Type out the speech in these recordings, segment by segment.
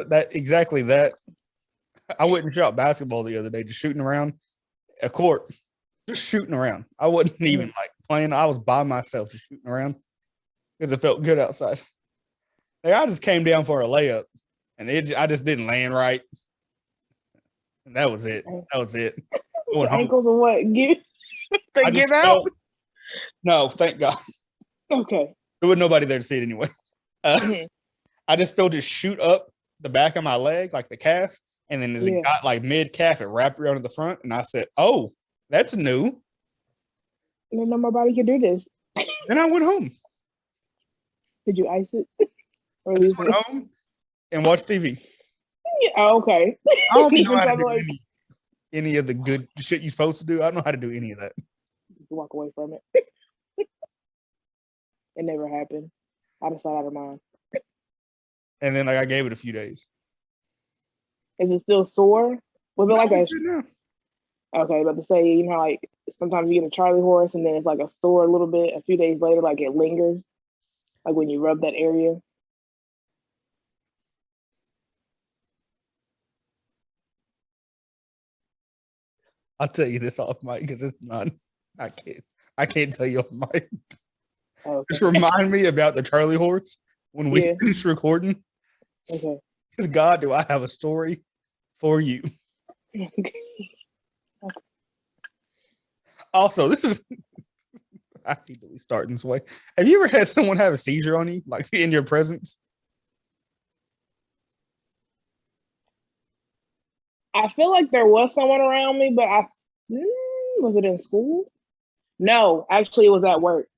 That exactly that. I went and shot basketball the other day, just shooting around a court, just shooting around. I wasn't even like playing. I was by myself, just shooting around because it felt good outside. Like, I just came down for a layup, and I just didn't land right, and that was it. That was it. Ankles or what? They give out? No, thank God. Okay. There was nobody there to see it anyway. I just felt it shoot up the back of my leg, like the calf, and then as it got like mid calf, it wrapped around to the front, and I said, "Oh, that's new." No, nobody can do this. Then I went home. Did you ice it? Or I just went home and watched TV. Yeah, okay. I don't even know how to do any of the good shit you're supposed to do. I don't know how to do any of that. Walk away from it. It never happened. Out of sight, out of mind. And then I gave it a few days. Is it still sore? Was it like a? Okay, but to say, you know, like sometimes you get a Charlie horse and then it's like a sore a little bit. A few days later, like it lingers, like when you rub that area. I'll tell you this off mic because it's not. I can't tell you off mic. Okay. Just remind me about the Charlie horse when we finish recording. Okay. Because God, do I have a story for you? Okay. Also, this is. I hate that we start in this way. Have you ever had someone have a seizure on you, like in your presence? I feel like there was someone around me, but was it in school? No, actually, it was at work.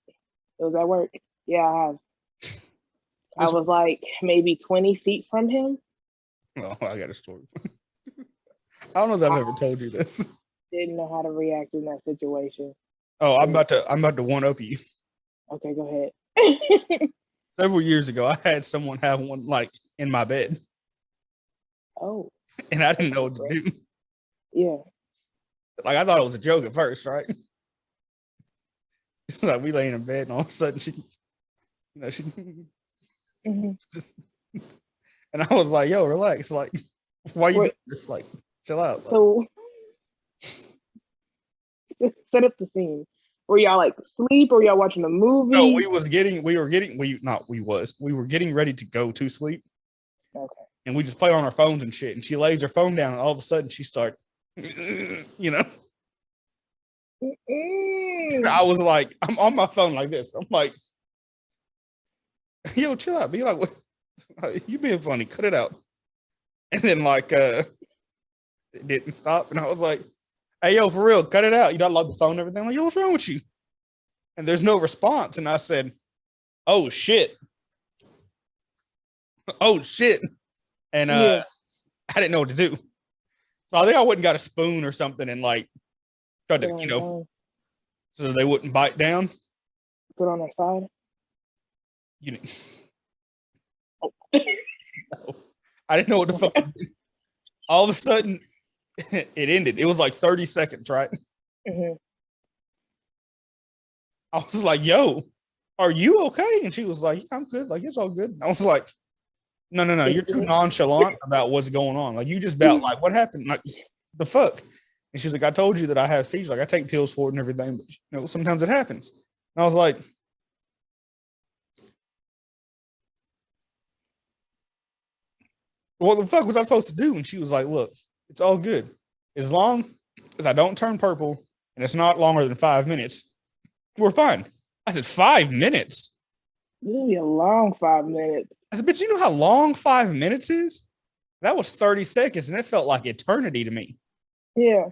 It was at work. Yeah, I have. I was like maybe 20 feet from him. Oh, I got a story. I don't know that I've ever told you this. Didn't know how to react in that situation. Oh, I'm about to one up you. Okay, go ahead. Several years ago, I had someone have one like in my bed. Oh. And I didn't know what to do. Yeah. Like I thought it was a joke at first, right? It's like we lay in bed and all of a sudden she just, and I was like, yo, relax. Like, why you doing this? Like, chill out. Like, so set up the scene. Were y'all like sleep or y'all watching a movie? No, we were getting ready to go to sleep. Okay. And we just play on our phones and shit. And she lays her phone down and all of a sudden she started, you know. I was like, I'm on my phone like this. I'm like, yo, chill out. Be like, what? You being funny, cut it out. And then like it didn't stop. And I was like, hey, yo, for real, cut it out. You don't love the phone and everything. I'm like, yo, what's wrong with you? And there's no response. And I said, oh shit. Oh shit. And I didn't know what to do. So I think I went and got a spoon or something and like tried to, you know, so they wouldn't bite down. Put on their side. You didn't. Oh. No. I didn't know what the fuck to do. All of a sudden, it ended. It was like 30 seconds, right? Mm-hmm. I was like, yo, are you okay? And she was like, yeah, I'm good. Like, it's all good. I was like, no, you're too nonchalant about what's going on. Like, you just about like, what happened? Like, the fuck? And she's like, I told you that I have seizures. Like, I take pills for it and everything, but you know, sometimes it happens. And I was like, what the fuck was I supposed to do? And she was like, look, it's all good. As long as I don't turn purple and it's not longer than 5 minutes, we're fine. I said, 5 minutes? Really a long 5 minutes. I said, but you know how long 5 minutes is? That was 30 seconds and it felt like eternity to me. Yeah.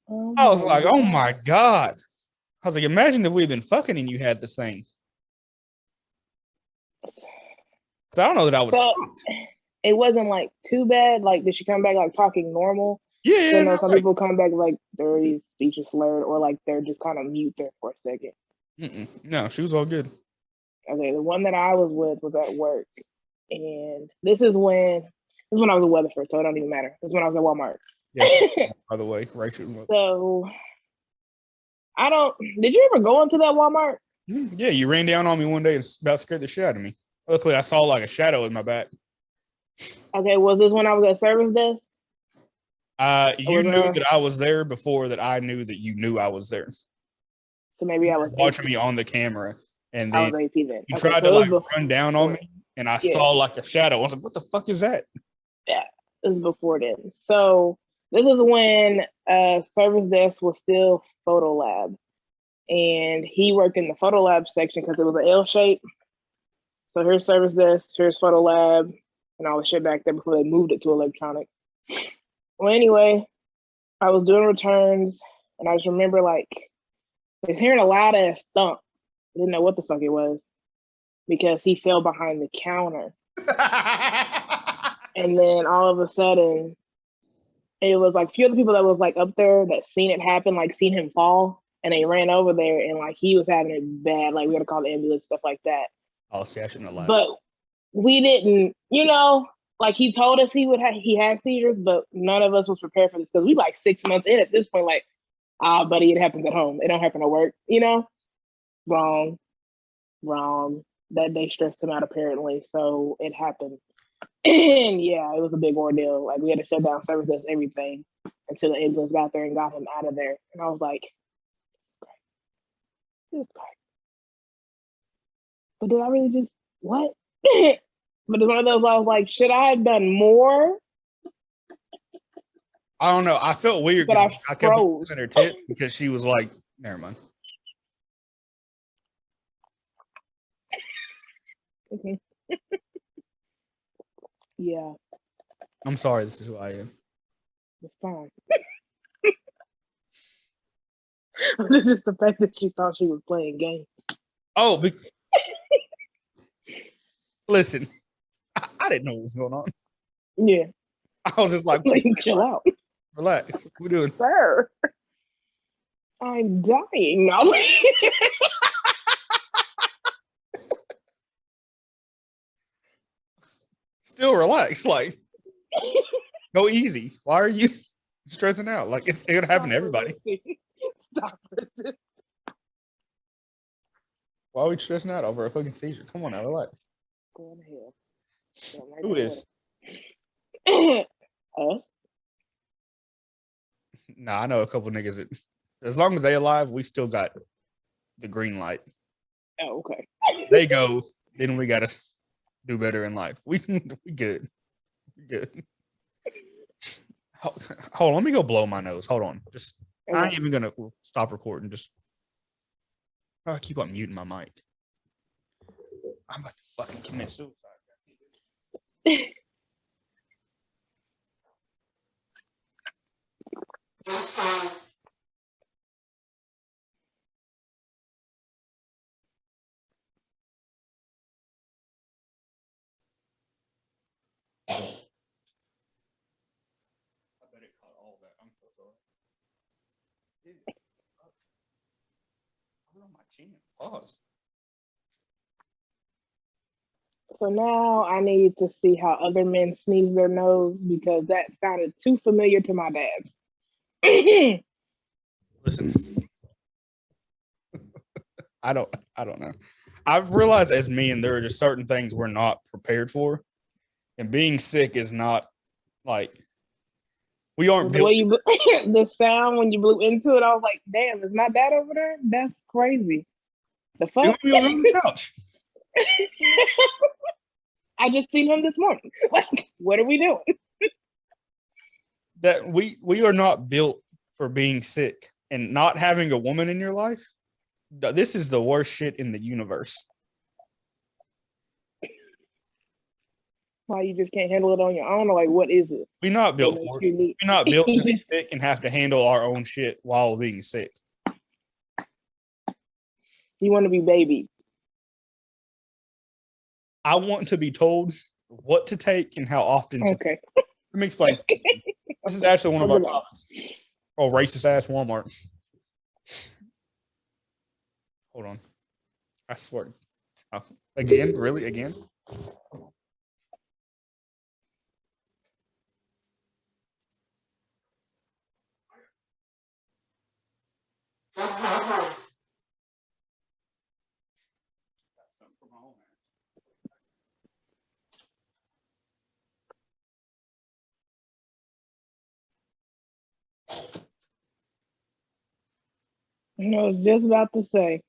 I was like, oh my God. I was like, imagine if we'd been fucking and you had this thing. Because I don't know that I would stop. It wasn't like too bad. Like, did she come back like talking normal? Yeah. So, no, some people come back like dirty, speech is slurred, or like they're just kind of mute there for a second. No, she was all good. Okay, the one that I was with was at work. And this is when I was in Weatherford, so it don't even matter. This is when I was at Walmart. Yeah, by the way, Rachel. So did you ever go into that Walmart? Yeah, you ran down on me one day and about scared the shit out of me. Luckily, I saw like a shadow in my back. Okay, was this when I was at service desk? You knew that I was there before that I knew that you knew I was there. So maybe I was watching me on the camera, and I then was AP then. you Okay, tried so to it was like run down on me, and I saw like a shadow. I was like, "What the fuck is that?" Yeah, it was before then. So this is when service desk was still photo lab, and he worked in the photo lab section because it was an L shape. So here's service desk, here's photo lab, and all the shit back there before they moved it to electronics. Well, anyway, I was doing returns, and I just remember like I was hearing a loud ass thump. I didn't know what the fuck it was because he fell behind the counter. And then all of a sudden, it was like a few other people that was like up there that seen it happen, like seen him fall, and they ran over there, and like he was having it bad. Like we had to call the ambulance, stuff like that. Oh, see, I shouldn't have lied. But we didn't, like he told us he had seizures, but none of us was prepared for this because we like 6 months in at this point. Like, buddy, it happens at home. It don't happen at work. Wrong. That they stressed him out apparently, so it happened. And yeah, it was a big ordeal. Like we had to shut down services, everything, until the ambulance got there and got him out of there. And I was like, "This guy." But did I really just what? But it's one of those I was like, should I have done more? I don't know. I felt weird But I kept looking at her tit because she was like, never mind. Okay. Yeah. I'm sorry, this is who I am. It's fine. It's just the fact that she thought she was playing games. Oh, listen, I didn't know what was going on. Yeah. I was just like, chill out. Relax. What we doing? Sir, I'm dying. No. Still relax. Like, go easy. Why are you stressing out? Like, it's going to happen to everybody. Stop it. Why are we stressing out over a fucking seizure? Come on now, relax. Go to hell. Who is? Us. Nah, I know a couple niggas that, as long as they alive, we still got the green light. Oh, okay. They go, then we gotta do better in life. We good. We good. Hold on, let me go blow my nose. Hold on. Just okay. I ain't even gonna stop recording. Just I keep on muting my mic. I'm about to fucking commit suicide. On my chin. Pause. So now I need to see how other men sneeze their nose because that sounded too familiar to my dad. Listen, I don't know. I've realized as men, there are just certain things we're not prepared for, and being sick is not like we aren't the built. Way the sound when you blew into it, I was like, "Damn, is my dad over there? That's crazy." The fuck? He was on the couch. I just seen him this morning. Like, what are we doing? That we are not built for being sick and not having a woman in your life. This is the worst shit in the universe. Why you just can't handle it on your own? Or like, what is it? We're not built for it. We're not built to be sick and have to handle our own shit while being sick. You want to be baby. I want to be told what to take and how often to okay. Let me explain. This is actually one of our topics. Oh, racist ass Walmart. Hold on. I swear. Again? Really? Again? I was just about to say.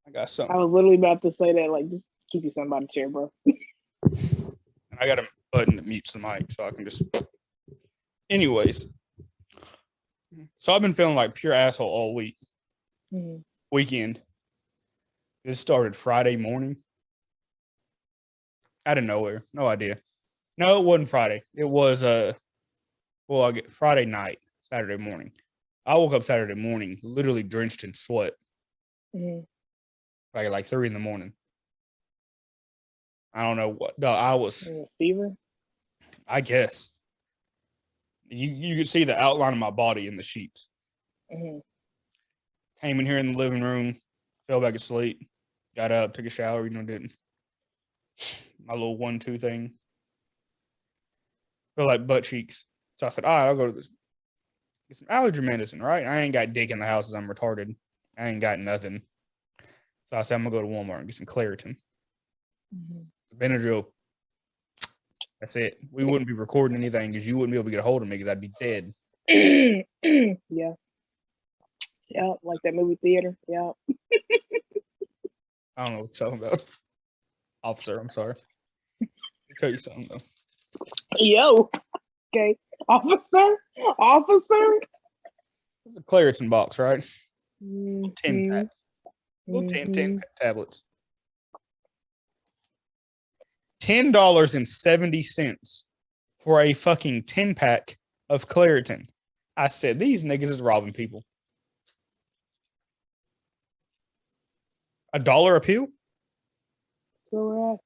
I got I something. was literally about to say that. Like, just keep you something by the chair, bro. I got a button that mutes the mic, so I can just. Anyways, so I've been feeling like pure asshole all week. Mm-hmm. Weekend. This started Friday morning. Out of nowhere. No idea. No, it wasn't Friday. It was Friday night, Saturday morning. I woke up Saturday morning, literally drenched in sweat. Mm-hmm. Like 3 a.m. I don't know what. No, I was. Fever. I guess you could see the outline of my body in the sheets. Mm-hmm. Came in here in the living room, fell back asleep, got up, took a shower. Did my little 1-2 thing. Feel like butt cheeks. So I said, all right, I'll go to this. Get some allergy medicine, right? I ain't got dick in the house as I'm retarded. I ain't got nothing. So I said, I'm going to go to Walmart and get some Claritin. Mm-hmm. Benadryl. That's it. We wouldn't be recording anything because you wouldn't be able to get a hold of me because I'd be dead. Yeah. Yeah, like that movie theater. Yeah. I don't know what you're talking about. Officer, I'm sorry. I'll tell you something, though. Yo. Okay. Officer? It's a Claritin box, right? Mm-hmm. 10 pack. Little 10 tablets. $10.70 for a fucking 10 pack of Claritin. I said, these niggas is robbing people. $1 a pill? Correct.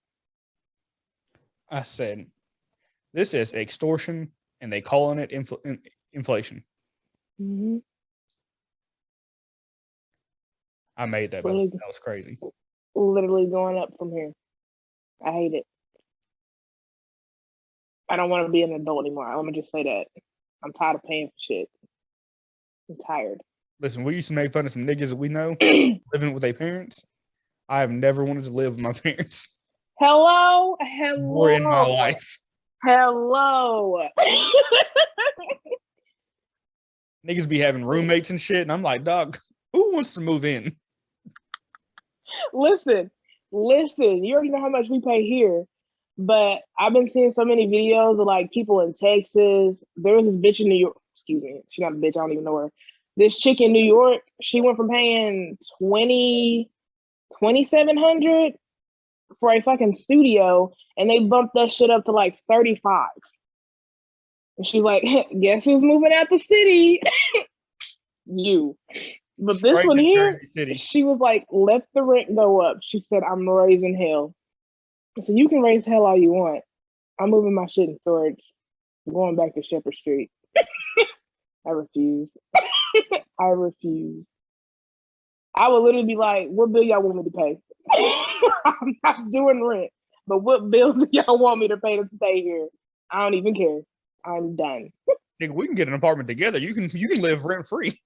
I said, this is extortion, and they calling it inflation. Mm-hmm. I made that, by the way. That was crazy. Literally going up from here. I hate it. I don't want to be an adult anymore. Let me just say that. I'm tired of paying for shit. I'm tired. Listen, we used to make fun of some niggas that we know living with their parents. I have never wanted to live with my parents. Hello? More in my life. Hello. Niggas be having roommates and shit, and I'm like, dog, who wants to move in? Listen. You already know how much we pay here, but I've been seeing so many videos of like people in Texas. There was this bitch in New York. Excuse me, she's not a bitch. I don't even know her. This chick in New York. She went from paying $2,700 for a fucking studio, and they bumped that shit up to like 35. And she's like, guess who's moving out the city? You. But this one here, she was like, let the rent go up. She said, I'm raising hell. I said, you can raise hell all you want. I'm moving my shit in storage. I'm going back to Shepherd Street. I refuse. I refuse. I would literally be like, what bill y'all want me to pay? I'm not doing rent. But what bill do y'all want me to pay to stay here? I don't even care. I'm done. Nigga, we can get an apartment together. You can live rent free.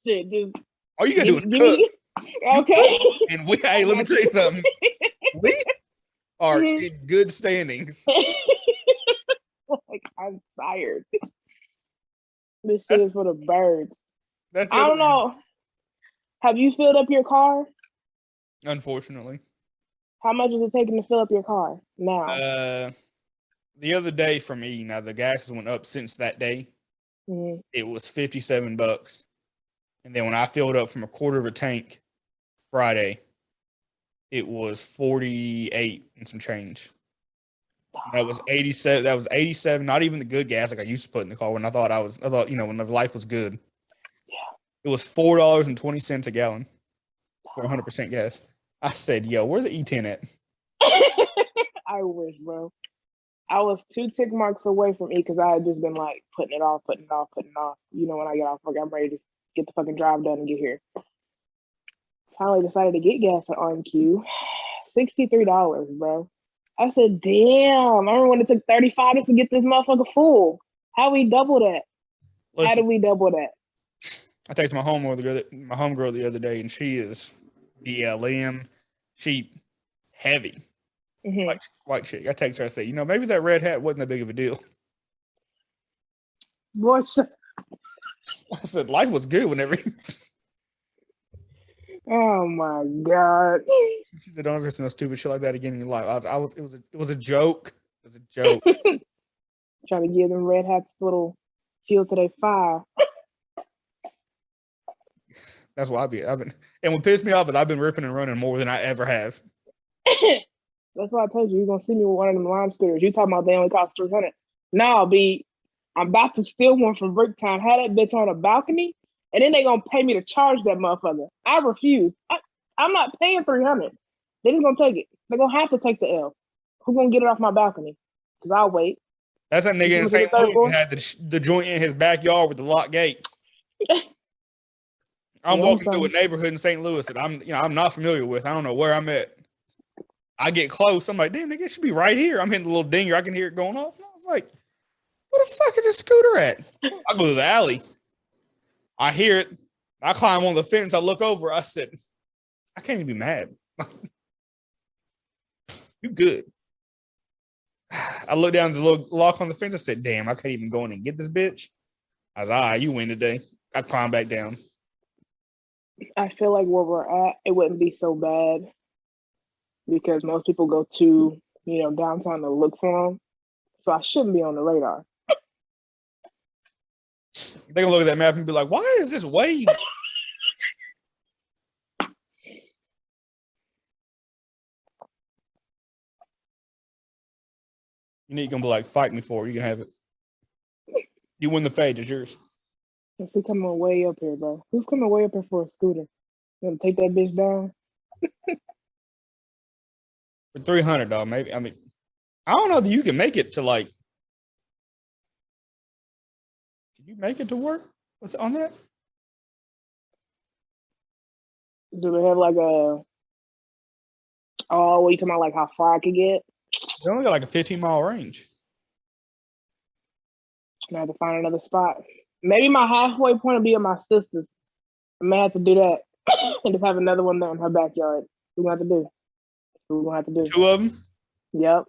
Shit, just all you gotta do is cook. Okay. And hey, let me tell you something. We are in good standings. Like, I'm tired. This shit is for the birds. I don't know. Have you filled up your car? Unfortunately. How much is it taking to fill up your car now? The other day for me, now the gas has went up since that day. Mm-hmm. It was $57. And then when I filled up from a quarter of a tank Friday, it was 48 and some change. That was 87. That was 87. Not even the good gas like I used to put in the car when I thought when the life was good. Yeah. It was $4.20 a gallon for 100% gas. I said, yo, where the E10 at? I wish, bro. I was 2 tick marks away from E because I had just been like putting it off. When I get off work, I'm ready to get the fucking drive done and get here. Finally decided to get gas at RMQ. $63, bro. I said, damn. I remember when it took 35 just to get this motherfucker full. How we double that? Listen, how did we double that? I texted my homegirl the other day, and she is BLM. She heavy. Mm-hmm. White chick. I text her, I say, maybe that red hat wasn't that big of a deal. Boy, I said life was good whenever. oh my God. She said, "Don't ever say no stupid shit like that again in your life." It was a joke. It was a joke. Trying to give them red hats a little fuel to their fire. That's why I've been. And what pissed me off is I've been ripping and running more than I ever have. That's why I told you you're gonna see me with one of them lime scooters. You talking about they only cost $300? No, B, I'm about to steal one from Bricktown, have that bitch on a balcony, and then they gonna pay me to charge that motherfucker. I refuse. I'm not paying $300. They just gonna take it. They're gonna have to take the L. Who's gonna get it off my balcony? Cause I'll wait. That's that nigga in St. Louis who had the joint in his backyard with the locked gate. I'm walking through a neighborhood in St. Louis that I'm not familiar with. I don't know where I'm at. I get close. I'm like, damn, nigga, it should be right here. I'm hitting the little dinger. I can hear it going off. And I was like, where the fuck is this scooter at? I go to the alley. I hear it. I climb on the fence. I look over. I said, I can't even be mad. You good. I look down at the little lock on the fence. I said, damn, I can't even go in and get this bitch. I was all right, you win today. I climbed back down. I feel like where we're at, it wouldn't be so bad because most people go to, downtown to look for them. So I shouldn't be on the radar. They gonna look at that map and be like, why is this way? You're gonna be like, fight me for it. You can have it. You win the fade, it's yours. If we coming way up here, bro. Who's coming way up here for a scooter? You gonna take that bitch down? For $300, maybe. I mean, I don't know that you can make it to like. Can you make it to work? What's on that? Do they have like a? Oh, what you talking about? Like how far I could get? They only got like a 15-mile range. I have to find another spot. Maybe my halfway point will be at my sister's. I may have to do that and just have another one there in her backyard. We're gonna have to do. We're gonna have to do. Two of them. Yep.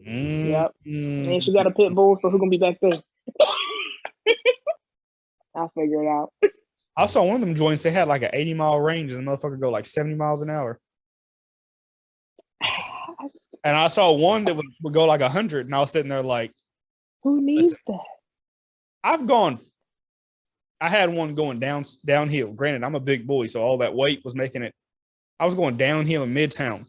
Yep. And she got a pit bull, so who's gonna be back there? I'll figure it out. I saw one of them joints. They had like an 80-mile range, and the motherfucker go like 70 miles an hour. And I saw one that would go like 100, and I was sitting there like, who needs that? I had one going downhill. Granted, I'm a big boy, so all that weight was making it. I was going downhill in Midtown,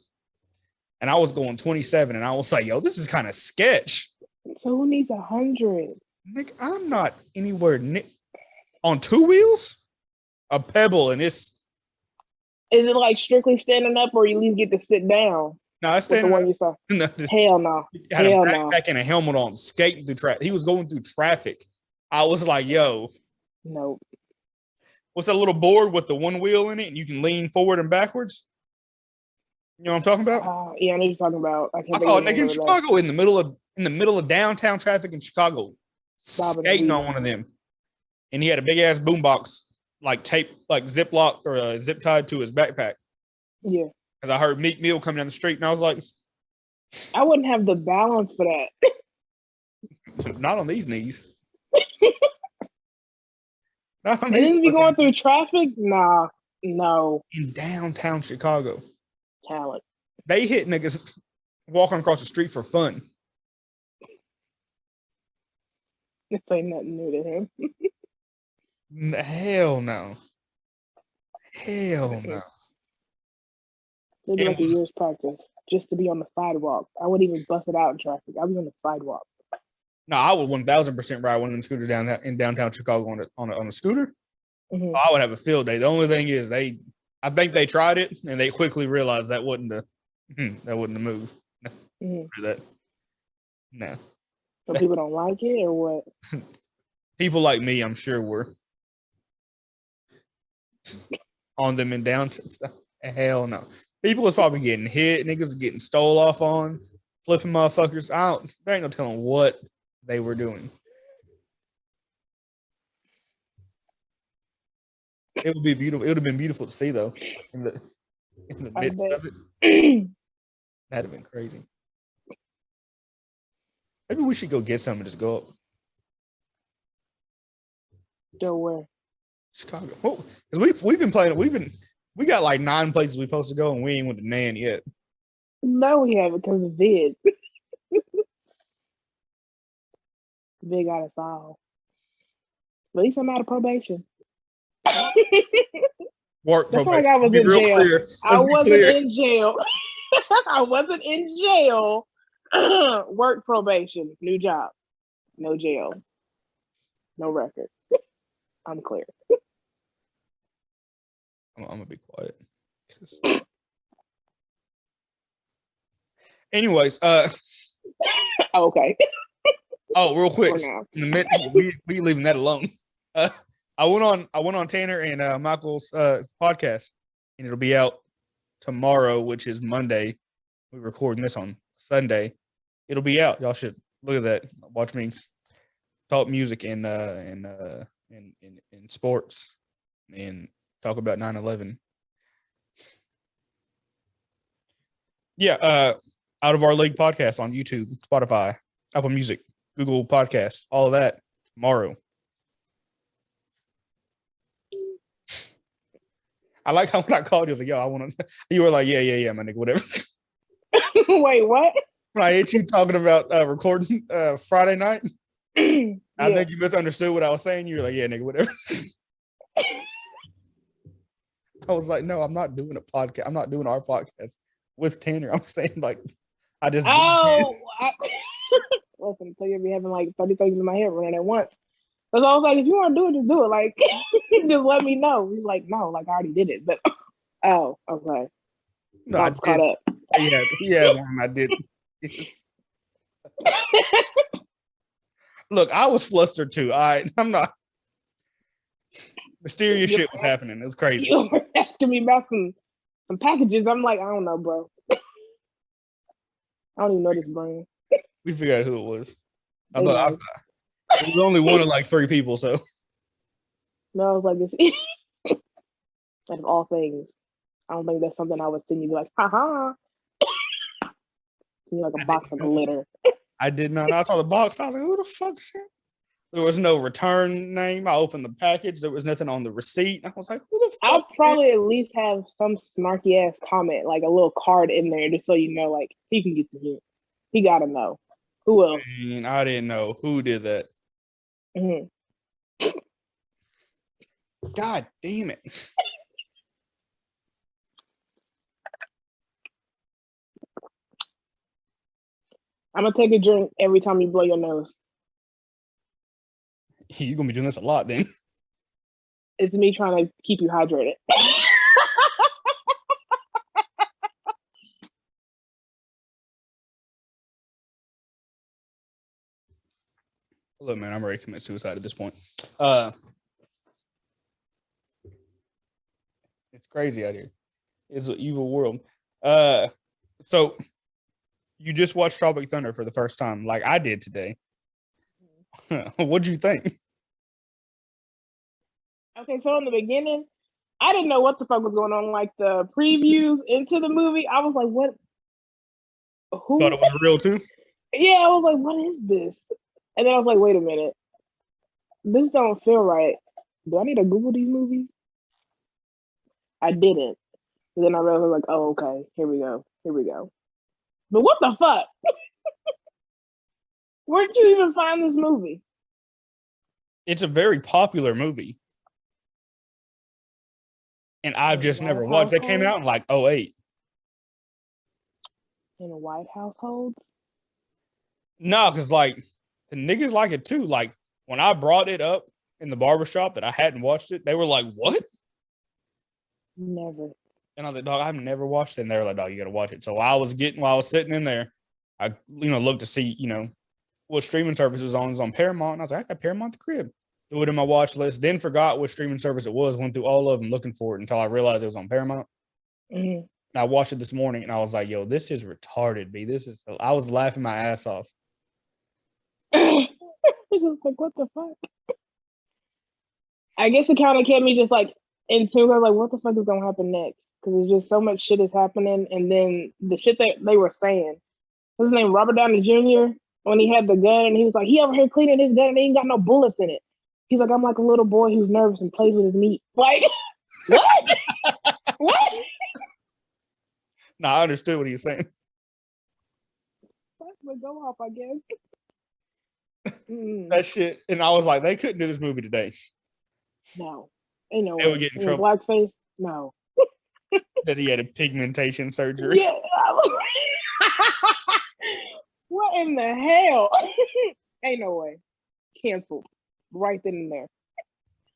and I was going 27, and I was like, yo, this is kind of sketch. So who needs 100? Nick, I'm not anywhere on two wheels, a pebble, and it's. Is it like strictly standing up, or you at least get to sit down? No, I standing up. You saw? No, hell no. Had a backpack and a helmet on, skating through traffic. He was going through traffic. I was like, yo. Nope. What's that little board with the one wheel in it, and you can lean forward and backwards? You know what I'm talking about? Yeah, I know what you're talking about. I saw a nigga in Chicago in the middle of downtown traffic in Chicago, skating on one of them, and he had a big ass boombox like tape, like Ziploc or zip tied to his backpack. Yeah. Because I heard Meek Mill coming down the street, and I was like, I wouldn't have the balance for that. Not on these knees. And then be going through traffic? Nah, no. In downtown Chicago. Talent. They hit niggas walking across the street for fun. This ain't nothing new to him. Hell no. Hell no. It'd be like a year's practice just to be on the sidewalk. I wouldn't even bust it out in traffic. I'd be on the sidewalk. No, I would 1,000% ride one of them scooters down in downtown Chicago on a scooter. Mm-hmm. I would have a field day. The only thing is I think they tried it and they quickly realized that wasn't the move. No, mm-hmm. That. No. So people don't like it or what? People like me, I'm sure, were on them in downtown. Hell no. People was probably getting hit. Niggas was getting stole off on, flipping motherfuckers. There ain't no telling what they were doing. It would be beautiful. It would have been beautiful to see, though. In the midst of it, that'd have been crazy. Maybe we should go get some and just go up. Still where? Chicago. Well, because we've been playing. We got like 9 places we supposed to go, and we ain't went to Nan yet. No, we haven't because of Vid. Vid got us all. At least I'm out of probation. Work That's probation. like I was Be in real jail. clear. I Let's be wasn't clear. in jail. I wasn't in jail. Work probation. New job. No jail. No record. I'm clear. I'm gonna be quiet. Anyways, Okay. oh, real quick, For now. in the mid, we leaving that alone. I went on Tanner and Michael's podcast, and it'll be out tomorrow, which is Monday. We're recording this on Sunday. It'll be out. Y'all should look at that. Watch me talk music and sports and talk about 9/11. Yeah, Out of Our League podcast on YouTube, Spotify, Apple Music, Google Podcasts, all of that tomorrow. I like how when I called you, I was like, yo, I want to. You were like, yeah, my nigga, whatever. Wait, what? When I hit you talking about recording Friday night, Yeah. I think you misunderstood what I was saying. You were like, yeah, nigga, whatever. I was like, no, I'm not doing a podcast. I'm not doing our podcast with Tanner. I'm saying like, I just. Listen, so you'll be having like 30 things in my head running at once. Because I was like, if you want to do it, just do it. Like, just let me know. He's like, no, like I already did it. But oh, okay. No, I caught up. Yeah, he has one. I did. Look, I was flustered too. I'm not. Mysterious shit was happening. It was crazy. You were asking me about some packages. I'm like, I don't know, bro. I don't even know this brand. We figured out who it was. I thought it was only one of like 3 people. So no, I was like, this. Out of all things, I don't think that's something I would send you. Be like, haha. Send you like a box of glitter. I did not. I saw the box. I was like, who the fuck sent? There was no return name. I opened the package. There was nothing on the receipt. I was like, who the fuck? I'll probably at least have some snarky ass comment, like a little card in there, just so you know, like he can get the hint. He gotta know. Who else? I didn't know who did that. Mm-hmm. God damn it. I'm gonna take a drink every time you blow your nose. You're gonna be doing this a lot then. It's me trying to keep you hydrated. Look, man, I'm ready to commit suicide at this point. It's crazy out here. It's an evil world. So you just watched Tropic Thunder for the first time, like I did today. What'd you think? Okay, so in the beginning, I didn't know what the fuck was going on. Like the previews into the movie, I was like, "What? Who?" Thought it was real too. Yeah, I was like, "What is this?" And then I was like, "Wait a minute, this don't feel right. Do I need to Google these movies?" I didn't. And then I realized, like, "Oh, okay, here we go. But what the fuck? Where'd you even find this movie? It's a very popular movie. And I've just never watched. It came out in like 2008. In a white household? No, because like the niggas like it too. Like when I brought it up in the barbershop that I hadn't watched it, they were like, what? Never. And I was like, dog, I've never watched it. And they were like, dog, you gotta watch it. So while I was sitting in there, I looked to see, what streaming service was on. It was on Paramount. And I was like, I got Paramount the crib. Threw it in my watch list, then forgot what streaming service it was, went through all of them looking for it until I realized it was on Paramount. Mm-hmm. And I watched it this morning and I was like, yo, this is retarded, B. I was laughing my ass off. It's just like, what the fuck? I guess it kind of kept me just like into her, like, what the fuck is gonna happen next? Because there's just so much shit is happening, and then the shit that they were saying. What's his name? Robert Downey Jr. When he had the gun, and he was like, he over here cleaning his gun, and he ain't got no bullets in it. He's like, I'm like a little boy who's nervous and plays with his meat. Like, what? What? No, I understood what he was saying. That's the go off, I guess. That shit. And I was like, they couldn't do this movie today. No. Ain't no They would way. get in trouble. Blackface? No. Said he had a pigmentation surgery. Yeah. What in the hell? Ain't no way. Canceled. Right then and there.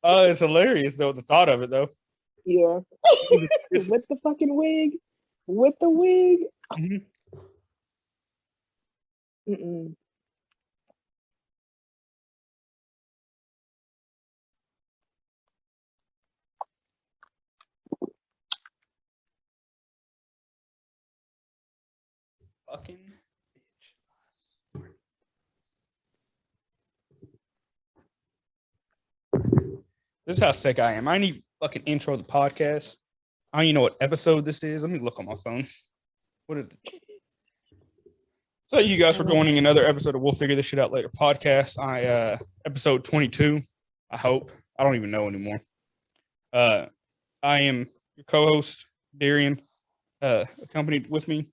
Oh, it's hilarious though, the thought of it though. Yeah. With the fucking wig. With the wig. Mhm. Mm-mm. Fucking bitch. This is how sick I am. I need fucking intro the podcast. I don't even know what episode this is. Let me look on my phone. What is it? Thank you guys for joining another episode of We'll Figure This Shit Out Later podcast. Episode 22. I hope. I don't even know anymore. I am your co-host, Darian. Accompanied with me,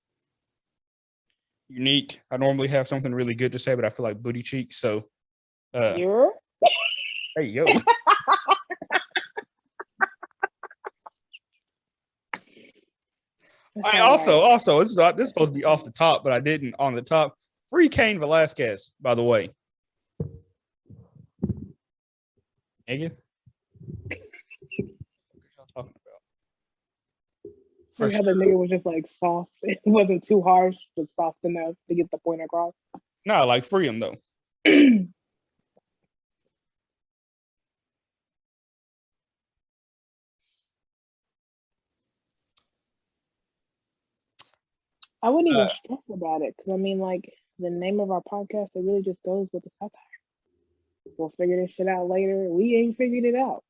Unique. I normally have something really good to say, but I feel like booty cheeks. So, You're? hey, yo. I also this is supposed to be off the top, but I didn't on the top. Free Cain Velasquez, by the way. Nigga. What y'all talking about? For how the nigga was just like soft. It wasn't too harsh, but soft enough to get the point across. No, like free him though. I wouldn't even stress about it because I mean, like the name of our podcast, it really just goes with the satire. We'll figure this shit out later. We ain't figured it out.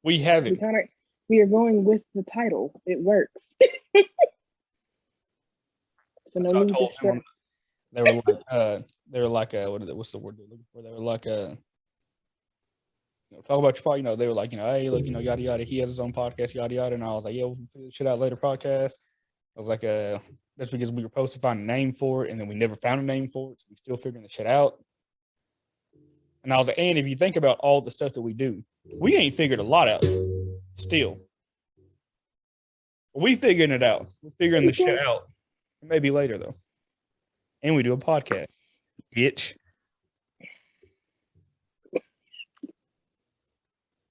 We haven't. We are going with the title. It works. So no need to stress. They were like, what's the word they're looking for? They were like, talk about your podcast. They were like, hey, look, yada yada. He has his own podcast, yada yada. And I was like, yeah, we'll figure this shit out later podcast. I was like, that's because we were supposed to find a name for it, and then we never found a name for it, so we're still figuring the shit out. And I was like, and if you think about all the stuff that we do, we ain't figured a lot out still. We figuring it out. We're figuring the shit out. Maybe later though. And we do a podcast. Bitch.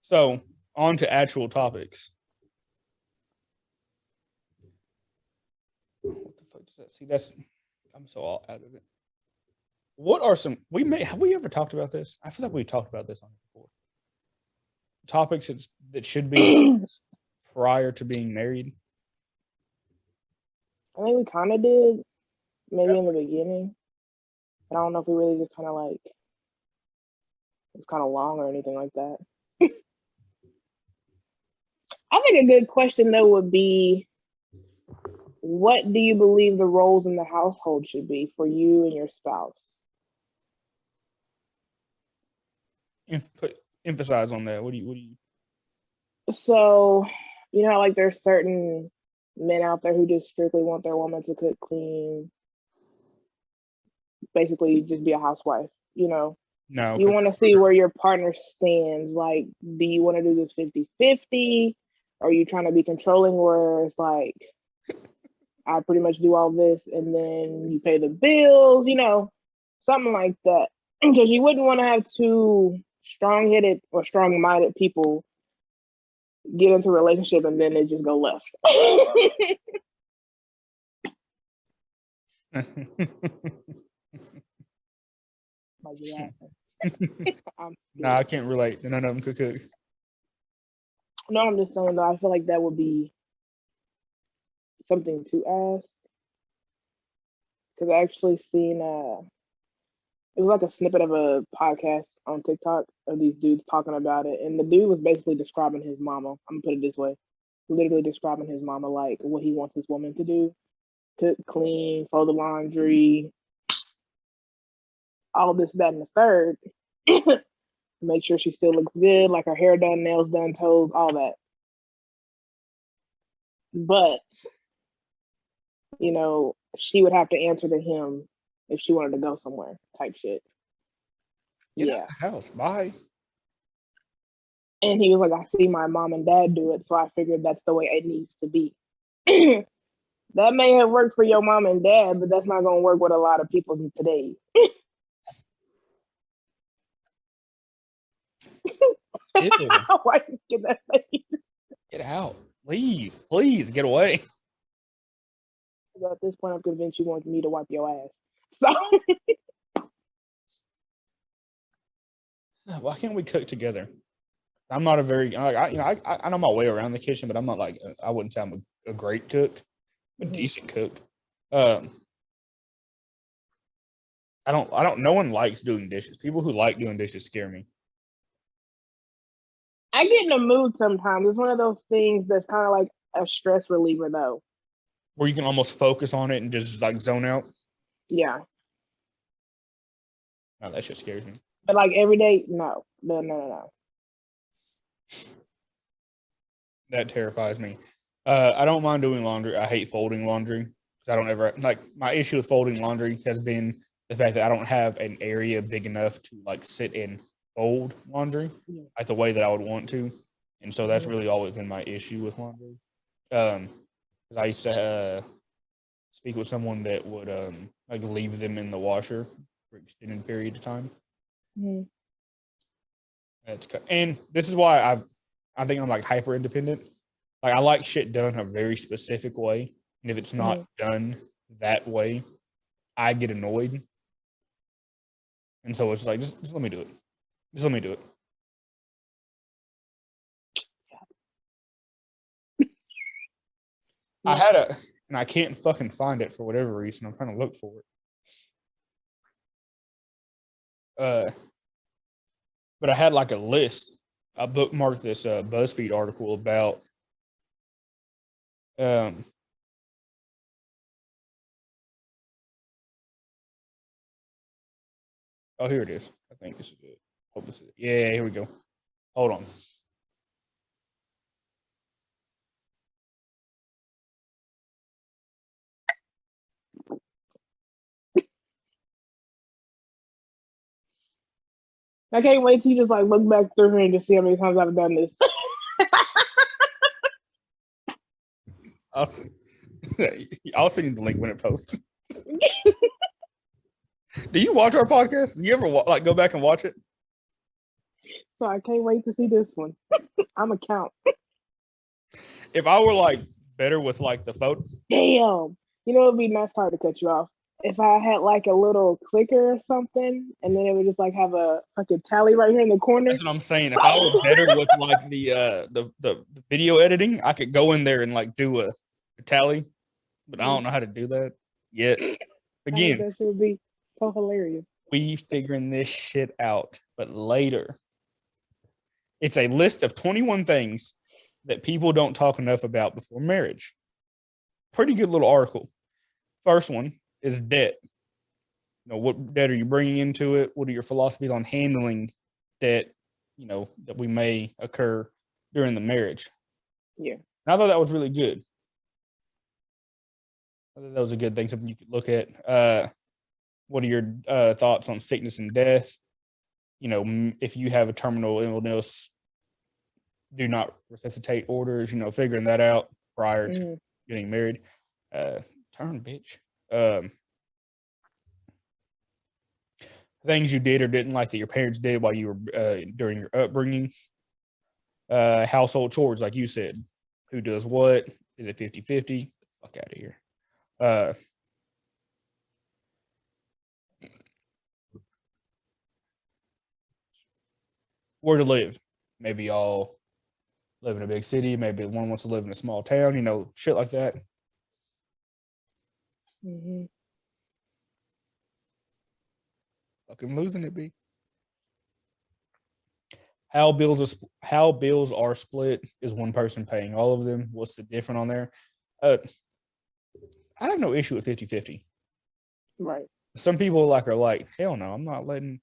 So on to actual topics. What the fuck does that see? I'm so all out of it. What are some have we ever talked about this? I feel like we talked about this on before. Topics that should be prior to being married. I think we kind of did, maybe in the beginning. But I don't know if we really just kind of like it's kind of long or anything like that. I think a good question though would be, what do you believe the roles in the household should be for you and your spouse? Emphasize on that. What do you? So, like there's certain men out there who just strictly want their woman to cook, clean, basically just be a housewife. No. You want to see where your partner stands. Like, do you want to do this 50-50? Or are you trying to be controlling where it's like, I pretty much do all this and then you pay the bills, something like that. Because you wouldn't want to have two strong-headed or strong-minded people get into a relationship and then it just go left. Nah, I can't relate. None of them could cook. No, I'm just saying though, I feel like that would be something to ask. Because I actually seen it was like a snippet of a podcast on TikTok of these dudes talking about it, and the dude was basically describing his mama. I'm gonna put it this way, literally describing his mama, like what he wants his woman to do: cook, clean, fold the laundry, all this, that, and the third. make sure she still looks good, like her hair done, nails done, toes, all that. But, she would have to answer to him if she wanted to go somewhere, type shit. Get out of the house. Bye. And he was like, I see my mom and dad do it, so I figured that's the way it needs to be. That may have worked for your mom and dad, but that's not going to work with a lot of people today. Why did you get that face? Get out. Leave. Please get away. At this point, I'm convinced you want me to wipe your ass. So why can't we cook together? I'm not a very, I know my way around the kitchen, but I'm not like, I wouldn't say I'm a great cook, a decent cook. I don't, no one likes doing dishes. People who like doing dishes scare me. I get in a mood sometimes. It's one of those things that's kind of like a stress reliever, though. Where you can almost focus on it and just like zone out. Yeah. No, that shit scares me. But like every day, no. That terrifies me. I don't mind doing laundry. I hate folding laundry because I don't ever like. My issue with folding laundry has been the fact that I don't have an area big enough to like sit and fold laundry like the way that I would want to, and so that's really always been my issue with laundry. Because I used to speak with someone that would like leave them in the washer for extended period of time. And this is why I think I'm like hyper independent. Like I like shit done a very specific way, and if it's not done that way, I get annoyed. And so it's like just let me do it. Just let me do it. I had and I can't fucking find it for whatever reason. I'm trying to look for it. But I had like a list. I bookmarked this BuzzFeed article about oh, here it is. I think this is it. Hope this is it. Yeah, here we go. Hold on. I can't wait till you just like look back through here and just see how many times I've done this. I'll send you the link when it posts. Do you watch our podcast? Do you ever like go back and watch it? So I can't wait to see this one. I'm a count. If I were like better with like the photo. Damn. It'd be nice. Sorry to cut you off. If I had like a little clicker or something, and then it would just like have a fucking tally right here in the corner. That's what I'm saying. If I were better with like the video editing, I could go in there and like do a tally, but I don't know how to do that yet. Again, that would be so hilarious. We figuring this shit out, but later. It's a list of 21 things that people don't talk enough about before marriage. Pretty good little article. First one is debt. What debt are you bringing into it? What are your philosophies on handling debt, that we may occur during the marriage? Yeah. And I thought that was really good. I thought that was a good thing, something you could look at. What are your thoughts on sickness and death? If you have a terminal illness, do not resuscitate orders, figuring that out prior to getting married. Turn, bitch. Things you did or didn't like that your parents did while you were during your upbringing. Household chores, like you said. Who does what? Is it 50-50? Fuck out of here. Where to live? Maybe y'all live in a big city. Maybe one wants to live in a small town, shit like that. Fucking losing it, B. How bills are split. Is one person paying all of them? What's the difference on there? I have no issue with 50-50. Right. Some people are like, hell no, I'm not letting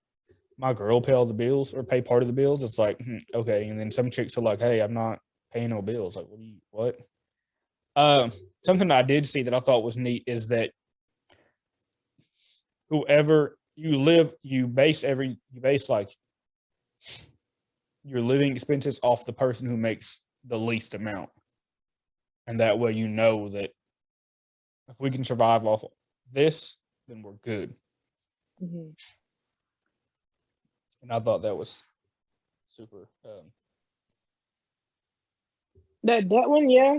my girl pay all the bills or pay part of the bills. It's like, okay. And then some chicks are like, hey, I'm not paying no bills. Like, what? Something I did see that I thought was neat is that whoever you base like your living expenses off the person who makes the least amount. And that way, you know that if we can survive off this, then we're good. Mm-hmm. And I thought that was super. That one, yeah.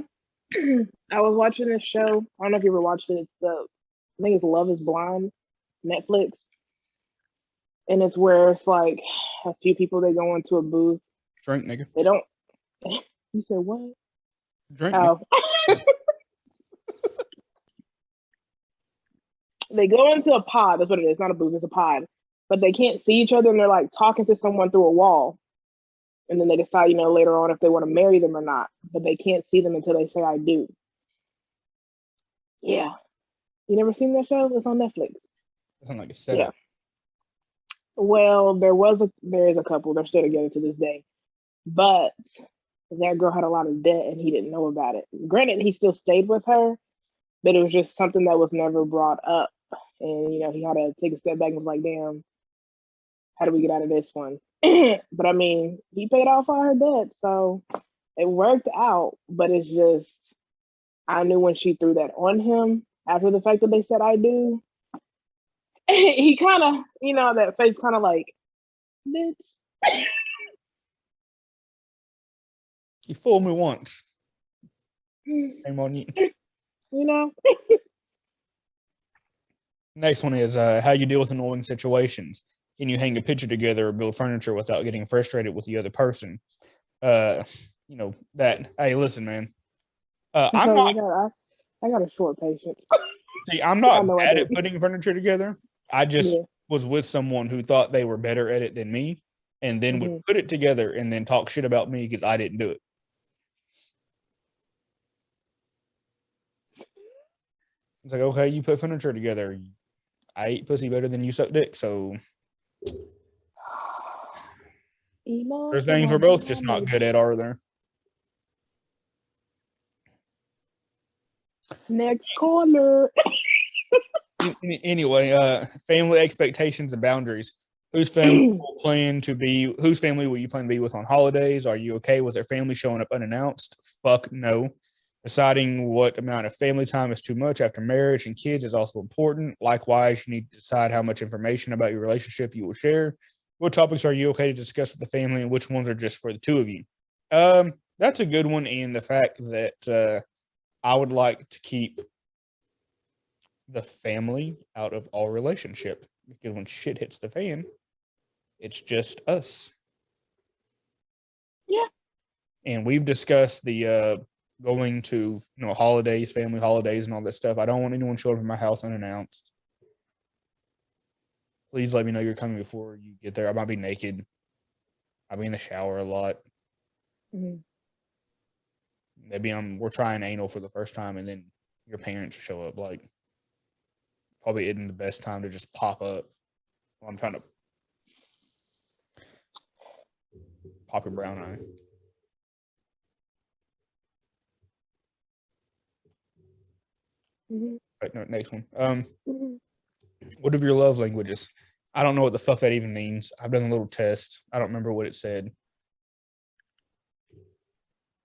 I was watching this show. I don't know if you ever watched it. I think it's Love Is Blind, Netflix, and it's where it's like a few people they go into a booth. Drink, nigga. They don't. You said what? Drink. Oh. They go into a pod. That's what it is. Not a booth. It's a pod. But they can't see each other, and they're like talking to someone through a wall. And then they decide, later on if they want to marry them or not. But they can't see them until they say, "I do." Yeah. You never seen that show? It's on Netflix. Sounds like a setup. Yeah. Well, there is a couple. They're still together to this day. But that girl had a lot of debt and he didn't know about it. Granted, he still stayed with her, but it was just something that was never brought up. And, he had to take a step back and was like, damn, how do we get out of this one? But I mean, he paid off all her debt. So it worked out. But it's just, I knew when she threw that on him after the fact that they said, "I do," he kind of, that face kind of like, bitch. You fooled me once. Shame on you. Next one is how you deal with annoying situations. Can you hang a picture together or build furniture without getting frustrated with the other person? That, hey, listen, man. I'm not. I got a short patience. See, I'm not bad at putting furniture together. I just was with someone who thought they were better at it than me, and then would put it together and then talk shit about me because I didn't do it. It's like, okay, you put furniture together. I eat pussy better than you suck dick, so there's things we're both just not good at, are there? Next corner. Anyway, family expectations and boundaries. Whose family will you plan to be with on holidays? Are you okay with their family showing up unannounced? Fuck no. Deciding what amount of family time is too much after marriage and kids is also important. Likewise, you need to decide how much information about your relationship you will share. What topics are you okay to discuss with the family, and which ones are just for the two of you? That's a good one, in the fact that I would like to keep the family out of all relationship, because when shit hits the fan, it's just us. Yeah. And we've discussed the going to holidays, family holidays, and all that stuff. I don't want anyone showing up at my house unannounced. Please let me know you're coming before you get there. I might be naked. I'll be in the shower a lot. Maybe we're trying anal for the first time, and then your parents show up. Like, probably isn't the best time to just pop up while I'm trying to pop your brown eye. Right, no, next one. What are your love languages? I don't know what the fuck that even means. I've done a little test. I don't remember what it said.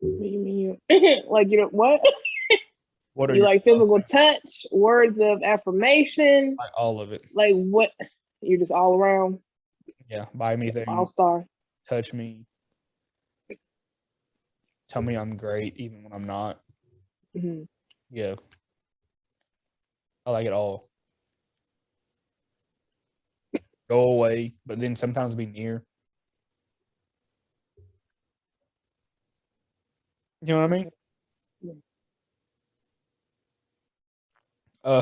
What do you mean? Like, what? What are you like physical touch, words of affirmation? Like all of it. Like what? You're just all around? Yeah, buy me things. All-star. Touch me. Tell me I'm great even when I'm not. Yeah. I like it all. Go away, but then sometimes be near. You know what I mean?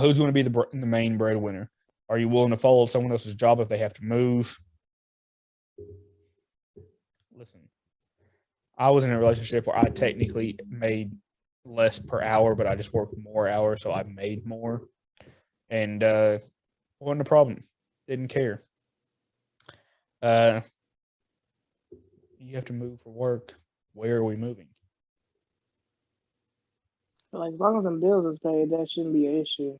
Who's going to be the main breadwinner? Are you willing to follow someone else's job if they have to move? Listen, I was in a relationship where I technically made less per hour, but I just worked more hours, so I made more. And wasn't a problem. Didn't care. You have to move for work. Where are we moving? But like, as long as the bills is paid, that shouldn't be an issue.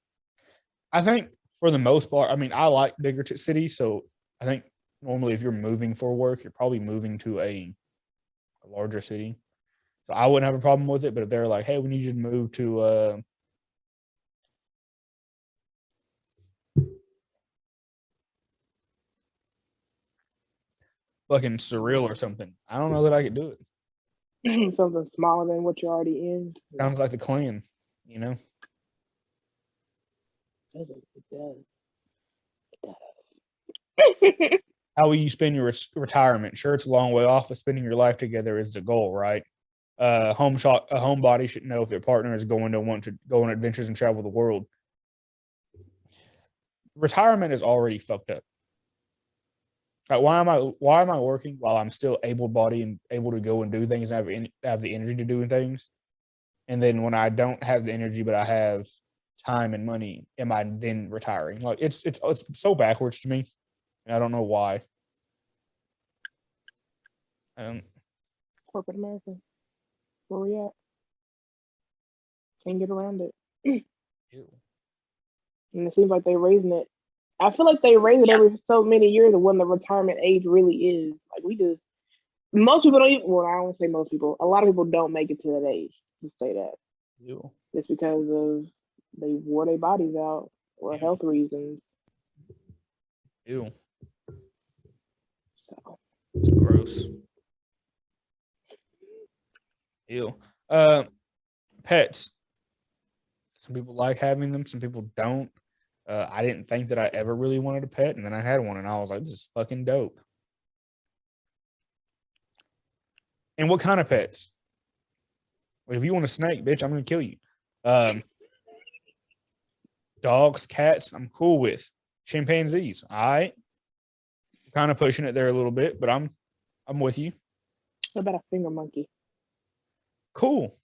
I think for the most part, I mean, I like bigger cities, so I think normally if you're moving for work, you're probably moving to a larger city. So I wouldn't have a problem with it. But if they're like, "Hey, we need you to move to fucking Surreal or something," I don't know that I could do it. Something smaller than what you're already in. Sounds like the Klan, you know. It does. It does. How will you spend your retirement? Sure, it's a long way off, but spending your life together is the goal, right? A homebody should know if their partner is going to want to go on adventures and travel the world. Retirement is already fucked up. Like, why am I working while I'm still able-bodied and able to go and do things and have the energy to do things? And then when I don't have the energy, but I have time and money, am I then retiring? Like, it's so backwards to me, and I don't know why. Corporate America. Where we at? Can't get around it. Ew. And it seems like they're raising it. I feel like they raise it every so many years of when the retirement age really is. Like, most people don't even, well, I don't say most people, a lot of people don't make it to that age. Just say that. Ew. It's because of they wore their bodies out or health reasons. Ew. So Gross. Ew. Pets. Some people like having them. Some people don't. I didn't think that I ever really wanted a pet, and then I had one, and I was like, "This is fucking dope." And what kind of pets? Well, if you want a snake, bitch, I'm gonna kill you. Dogs, cats, I'm cool with. Chimpanzees, all right. Kind of pushing it there a little bit, but I'm with you. what about a finger monkey? Cool.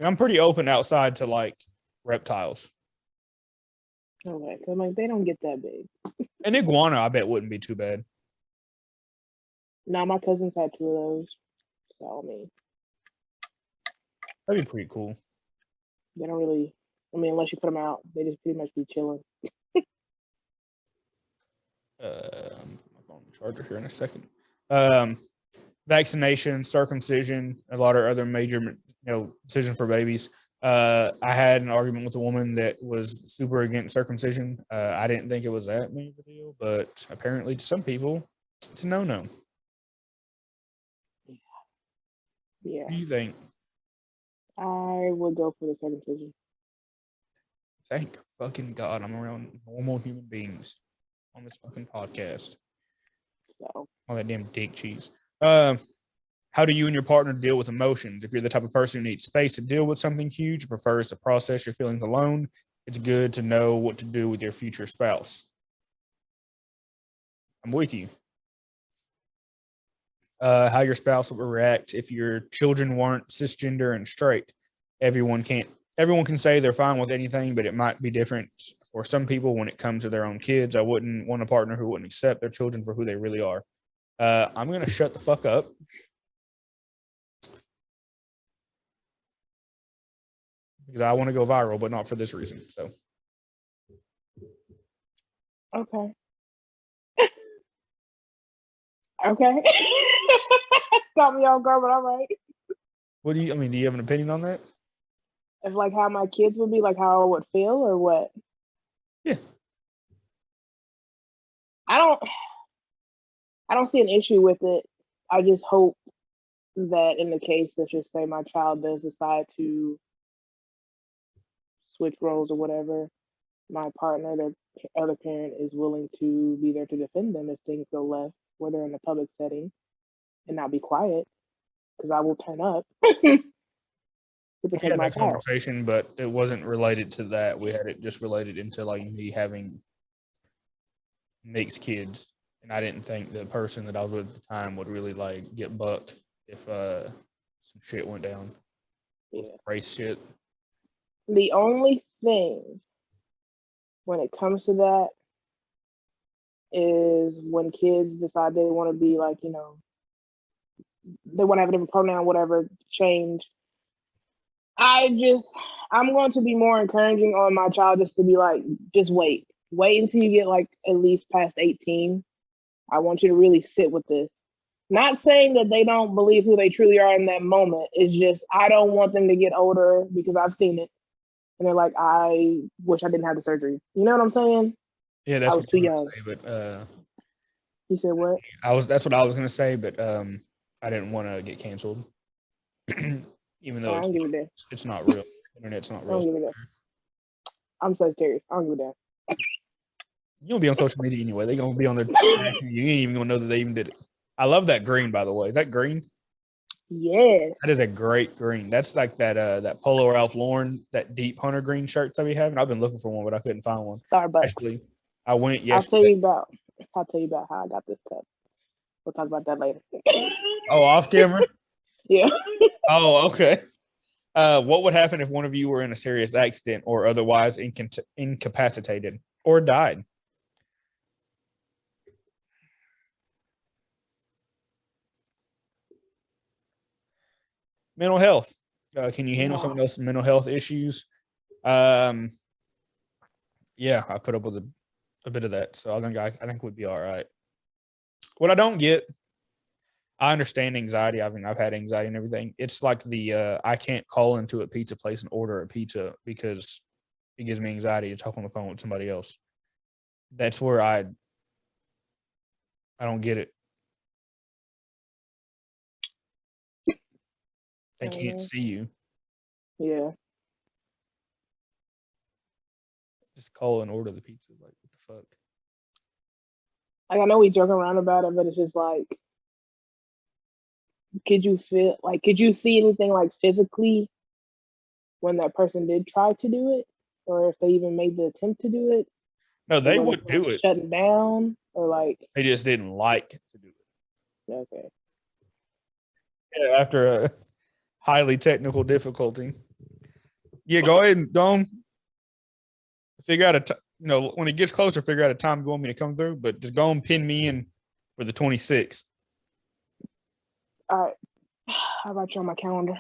I'm pretty open outside to like reptiles. Okay, I'm like, they don't get that big. An iguana, I bet, wouldn't be too bad. Now my cousins had 2 of those. So I mean, That'd be pretty cool. they don't really. I mean, unless you put them out, they just pretty much be chilling. I'm on the charger here in a second. Vaccination, circumcision, a lot of other major, decisions for babies. I had an argument with a woman that was super against circumcision. I didn't think it was that big of a deal, but apparently to some people, it's a no-no. Yeah. What do you think? I would go for the circumcision. Thank fucking God I'm around normal human beings on this fucking podcast. So. All that damn dick cheese. How do you and your partner deal with emotions? If you're the type of person who needs space to deal with something huge, prefers to process your feelings alone, it's good to know what to do with your future spouse. I'm with you. How your spouse will react if your children weren't cisgender and straight. Everyone can say they're fine with anything, but it might be different for some people when it comes to their own kids. I wouldn't want a partner who wouldn't accept their children for who they really are. I'm going to shut the fuck up. Because I want to go viral, but not for this reason. So. Okay. Okay. Got me off guard, but all right. Do you have an opinion on that? Of like how my kids would be, like how I would feel, or what? Yeah. I don't see an issue with it. I just hope that in the case, let's just say my child does decide to switch roles or whatever, my partner, their other parent, is willing to be there to defend them if things go left, whether in a public setting, and not be quiet, because I will turn up to protect my child. Conversation, but it wasn't related to that. We had it just related into like me having mixed kids, and I didn't think the person that I was with at the time would really like get bucked if some shit went down. Yeah. Race shit. The only thing when it comes to that is when kids decide they want to be like, they want to have a different pronoun, whatever, change. I'm going to be more encouraging on my child just to be like, just wait until you get like at least past 18. I want you to really sit with this. Not saying that they don't believe who they truly are in that moment. It's just, I don't want them to get older because I've seen it. And they're like, I wish I didn't have the surgery. You know what I'm saying? Yeah, that's I was what too I was young. gonna say, but You said what? that's what I was gonna say, but I didn't want to get canceled. Even though I don't give a damn. it's not real. Internet's not I don't real. give a damn. I'm Sagittarius. I don't give a damn. You gonna be on social media anyway. They gonna be on their. You ain't even gonna know that they even did it. I love that green, by the way. Is that green? Yes. That is a great green. That's like that Polo Ralph Lauren, that deep hunter green shirts that we have. And I've been looking for one, but I couldn't find one. Starbucks. Actually, I went I'll tell yesterday. you about how I got this cup. We'll talk about that later. Oh, off camera? Yeah. Oh, okay. What would happen if one of you were in a serious accident or otherwise incapacitated or died? Mental health. Can you handle someone else's mental health issues? Yeah, I put up with a bit of that, so I think we'd be all right. What I don't get, I understand anxiety. I mean, I've had anxiety and everything. It's like I can't call into a pizza place and order a pizza because it gives me anxiety to talk on the phone with somebody else. That's where I don't get it. They can't see you. Yeah. Just call and order the pizza. Like, what the fuck? Like, I know we joke around about it, but it's just like, could you see anything like physically when that person did try to do it, or if they even made the attempt to do it? No, they Or would do it. Shutting down, or like They just didn't like to do it. okay. Yeah, after a highly technical difficulty. Yeah, go ahead and go on. Figure out when it gets closer, figure out a time you want me to come through, but just go and pin me in for the 26th. All right. How about you on my calendar?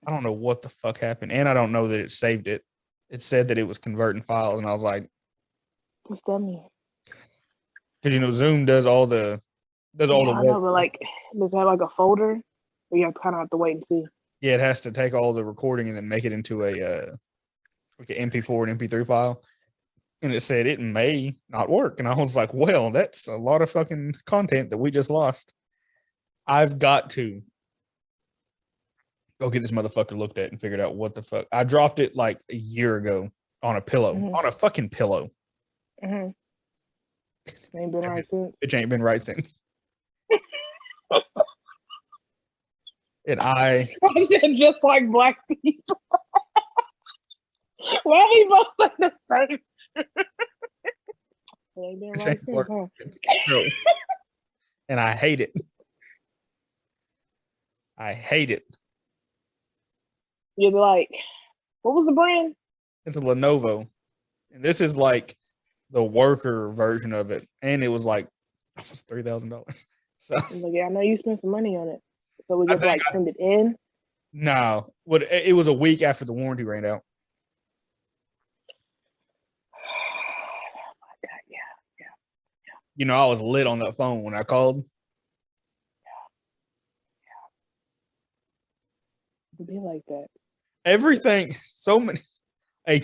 I don't know what the fuck happened, and I don't know that it saved it. It said that it was converting files, and I was like, "What's that mean?" Because Zoom does all the I know, but like, does it have like a folder? Or you kind of have to wait and see. Yeah, it has to take all the recording and then make it into like an MP4 and MP3 file. And it said it may not work, and I was like, well, that's a lot of fucking content that we just lost. I've got to go get this motherfucker looked at and figured out what the fuck. I dropped it like a year ago on a pillow, on a fucking pillow. Mm-hmm. Ain't been right since. It ain't been right since. And I said just like black people. Why we both say the same? It ain't been right since, huh? No. And I hate it. I hate it. You're like, what was the brand? It's a Lenovo. And this is like the worker version of it. And it was like almost $3,000. So like, yeah, I know you spent some money on it. So we just like turned it in. No. It was a week after the warranty ran out. Yeah. I was lit on that phone when I called. It'd be like that. Everything, so many, a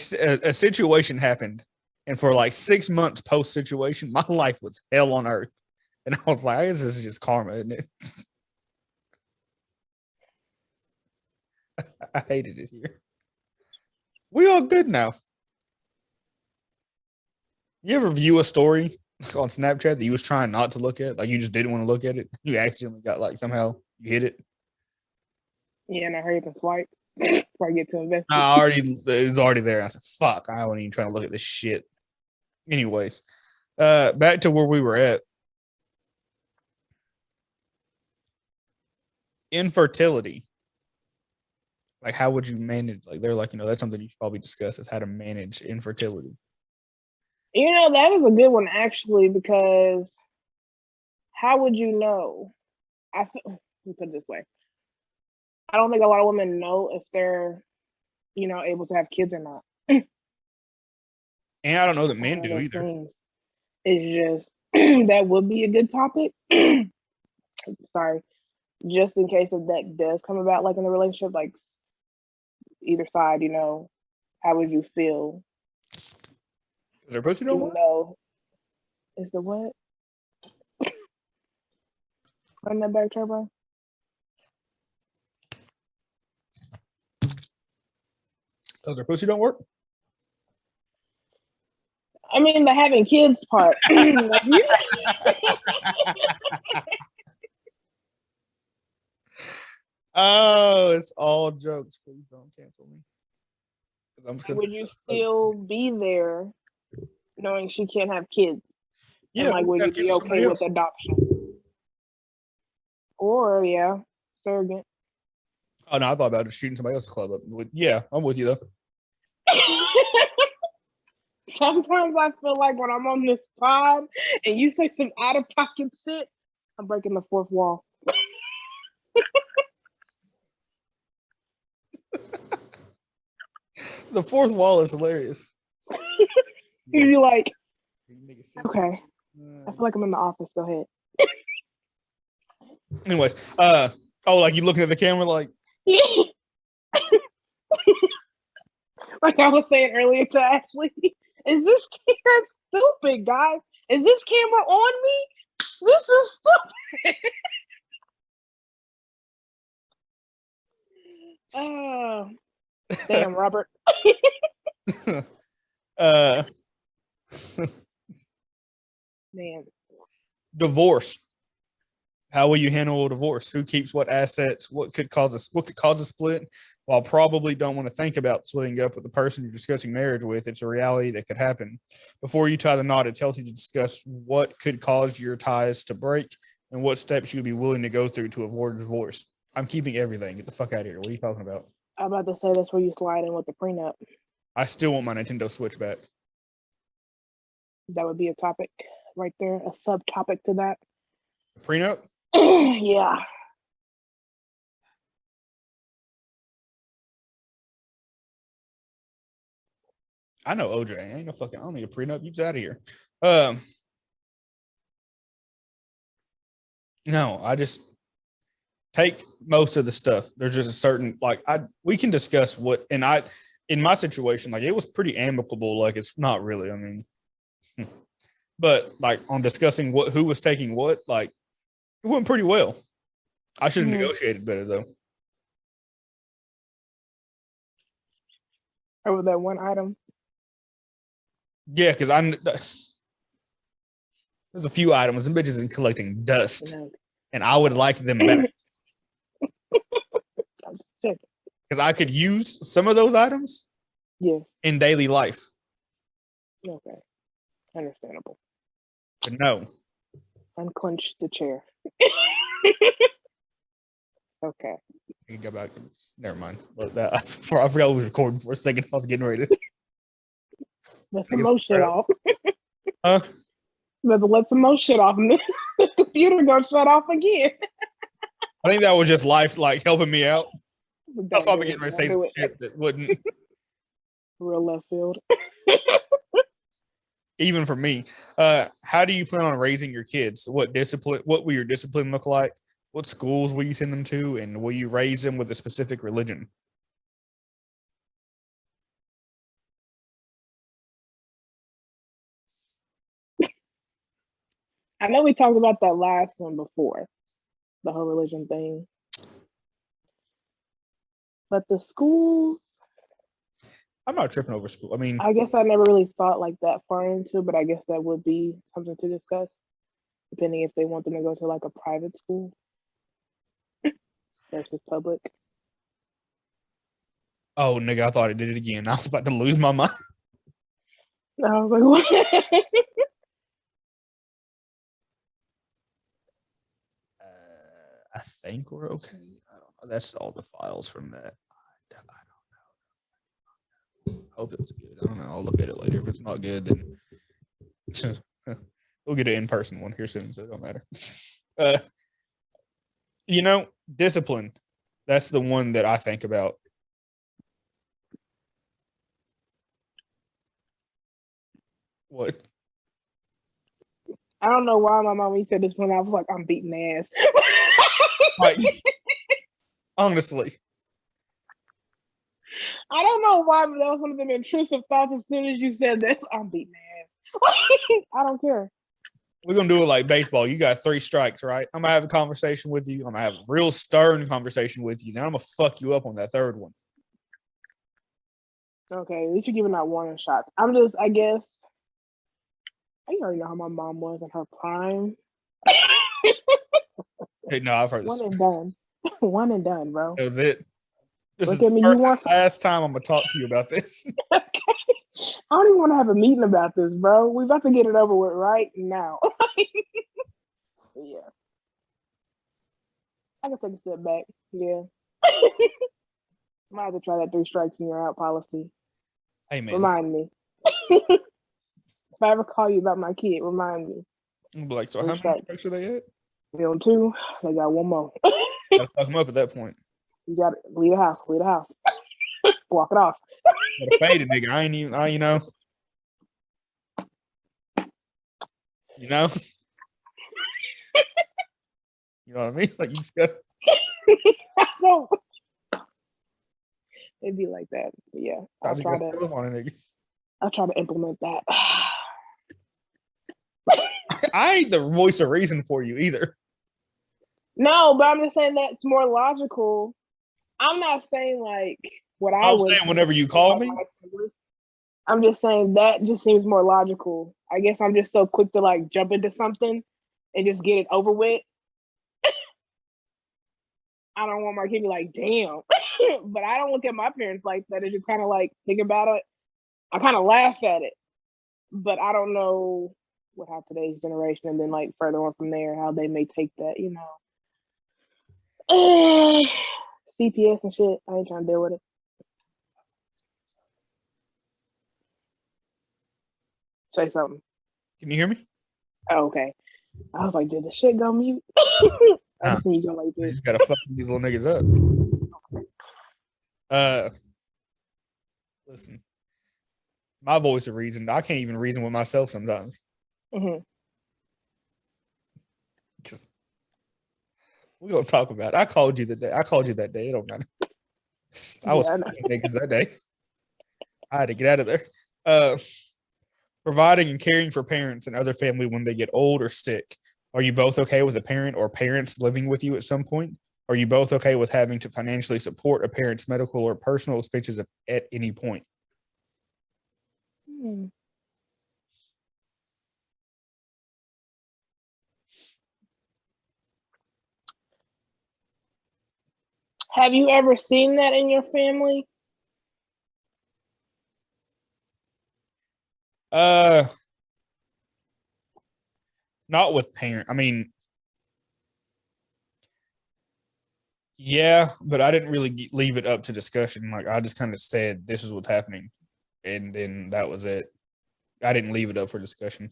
situation happened. And for like 6 months post situation, my life was hell on earth. And I was like, I guess this is just karma, isn't it? I hated it here. We all good now. You ever view a story on Snapchat that you was trying not to look at? Like you just didn't want to look at it? You accidentally got like somehow you hit it? Yeah, and I hurry up and swipe before I get to invest. It was already there. I said, fuck, I wasn't even trying to look at this shit. Anyways, back to where we were at. Infertility. Like, how would you manage? Like, they're like, that's something you should probably discuss is how to manage infertility. That is a good one actually, because how would you know? Let me put it this way. I don't think a lot of women know if they're, able to have kids or not. And I don't know that It's men one of do those either. things. It's just that would be a good topic. Sorry, just in case if that does come about, like in a relationship, like either side, how would you feel? Because their pussy don't Even work. though is the what? Run that back, Turbo. Because their pussy don't work. I mean, the having kids part. Oh, it's all jokes. Please don't cancel me. I'm just Would you still be there knowing she can't have kids? Yeah, And like, we'll would have you kids be with okay somebody with else. adoption? Or surrogate. Oh no, I thought about just shooting somebody else's club up. Yeah, I'm with you though. Sometimes I feel like when I'm on this pod and you say some out of pocket shit, I'm breaking the fourth wall. The fourth wall is hilarious. You're like, okay, I feel like I'm in the office. Go ahead. Anyways, like you looking at the camera like Like I was saying earlier to Ashley, is this camera stupid, guys? Is this camera on me? This is stupid. Oh, damn, Robert. Man. Divorce. How will you handle a divorce? Who keeps what assets? What could cause a split? While probably don't want to think about splitting up with the person you're discussing marriage with, it's a reality that could happen. Before you tie the knot, it's healthy to discuss what could cause your ties to break and what steps you'd be willing to go through to avoid a divorce. I'm keeping everything. Get the fuck out of here. What are you talking about? I'm about to say that's where you slide in with the prenup. I still want my Nintendo Switch back. That would be a topic right there, a subtopic to that. Prenup? Yeah. I know OJ. I ain't no fucking. I don't need a prenup. You's out of here. No, I just take most of the stuff. There's just a certain we can discuss what in my situation, like it was pretty amicable. Like it's not really, I mean, but like on discussing who was taking what, like it went pretty well. I should have negotiated better though. Over that one item. Yeah, because there's a few items and bitches in collecting dust, and I would like them back. Because I could use some of those items in daily life. Okay. Understandable. But no. Unclench the chair. Okay. You can go back. Never mind. I forgot we was recording for a second. I was getting ready to let some more shit off. Huh? Let some more shit off, and the computer gonna shut off again. I think that was just life, like helping me out. That's why I'm getting ready to say some shit that wouldn't. Real left field. Even for me. How do you plan on raising your kids? What will your discipline look like? What schools will you send them to? And will you raise them with a specific religion? I know we talked about that last one before, the whole religion thing. But the schools, I'm not tripping over school. I mean, I guess I never really thought like that far into, but I guess that would be something to discuss, depending if they want them to go to like a private school versus public. oh nigga, I thought I did it again. I was about to lose my mind. I was like, what? I think we're okay. I don't know. That's all the files from that. I don't know. I hope it was good. I don't know. I'll look at it later. If it's not good, then We'll get an in-person one here soon, so it don't matter. Discipline. That's the one that I think about. What? I don't know why my mom said this when I was like, I'm beating ass. Like, honestly. I don't know why, but that was one of them intrusive thoughts as soon as you said this. I'm beating ass. I don't care. We're going to do it like baseball. You got 3 strikes, right? I'm going to have a conversation with you. I'm going to have a real stern conversation with you. Then I'm going to fuck you up on that 3rd one. Okay, at least you're giving that warning shot. I guess, I already know how my mom was in her prime. Hey, no, I've heard this. One and done. One and done, bro. That was it. This Look is at me, the you first want and last time I'm going to talk to you about this. I don't even want to have a meeting about this, bro. We about to get it over with right now. Yeah. I can take a step back. Yeah. Might have to try that 3 strikes and you're out policy. Hey, man. Remind me. If I ever call you about my kid, remind me. I'm be like, so how many strikes are they at? We on 2. They got 1 more. Gotta fuck them up at that point. You got to leave the house. Leave the house. Walk it off. Gotta fade it, nigga. You know. You know? You know what I mean? Like, you just got. No. It'd be like that. But yeah. I'll try to implement that. I ain't the voice of reason for you either. No, but I'm just saying that's more logical. I'm not saying like what I was saying whenever you call me. I'm just saying that just seems more logical. I guess I'm just so quick to like jump into something and just get it over with. I don't want my kid to be like, damn. But I don't look at my parents like that. It's just kind of like, think about it. I kind of laugh at it. But I don't know what how today's generation and then like further on from there, how they may take that, CPS and shit. I ain't trying to deal with it. Say something. Can you hear me? Oh, okay. I was like, did the shit go mute? I just need you go like this. You gotta fuck these little niggas up. Listen, my voice of reason. I can't even reason with myself sometimes. Mm-hmm. We're gonna talk about it. I called you that day. It don't matter. I was niggas that day. I had to get out of there. Providing and caring for parents and other family when they get old or sick. Are you both okay with a parent or parents living with you at some point? Are you both okay with having to financially support a parent's medical or personal expenses at any point? Have you ever seen that in your family? Not with parent. I mean, yeah, but I didn't really leave it up to discussion. Like, I just kind of said, this is what's happening. And then that was it. I didn't leave it up for discussion.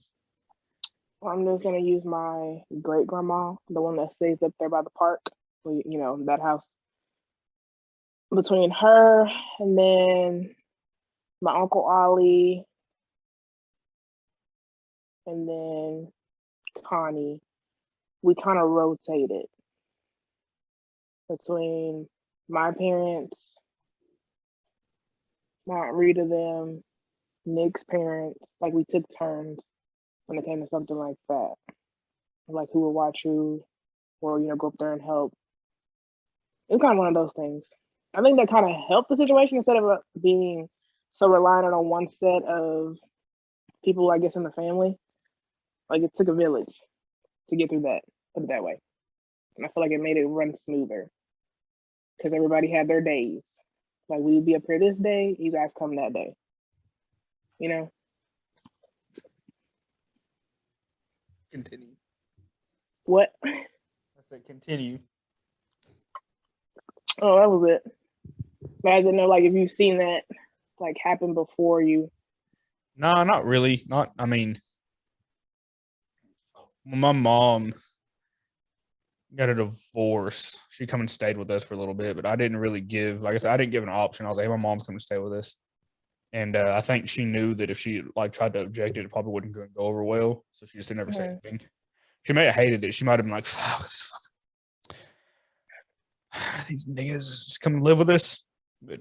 Well, I'm just going to use my great grandma, the one that stays up there by the park, that house. Between her and then my Uncle Ollie and then Connie, we kind of rotated between my parents, my Aunt Rita, them, Nick's parents. Like, we took turns when it came to something like that. Like, who would watch who, or, go up there and help. It was kind of one of those things. I think that kind of helped the situation instead of being so reliant on one set of people, I guess, in the family. Like, it took a village to get through that, put it that way. And I feel like it made it run smoother because everybody had their days. Like, we'd be up here this day, you guys come that day. Continue. What? I said continue. Oh, that was it. But I didn't know, like, if you've seen that, like, happen before you. No, not really. I mean, when my mom got a divorce, she come and stayed with us for a little bit, but I didn't really give, like I said, I didn't give an option. I was like, hey, my mom's coming to stay with us. And I think she knew that if she like tried to object it probably wouldn't go over well. So she just didn't ever say anything. She may have hated it. She might have been like, fuck, this fucking these niggas just come and live with us. But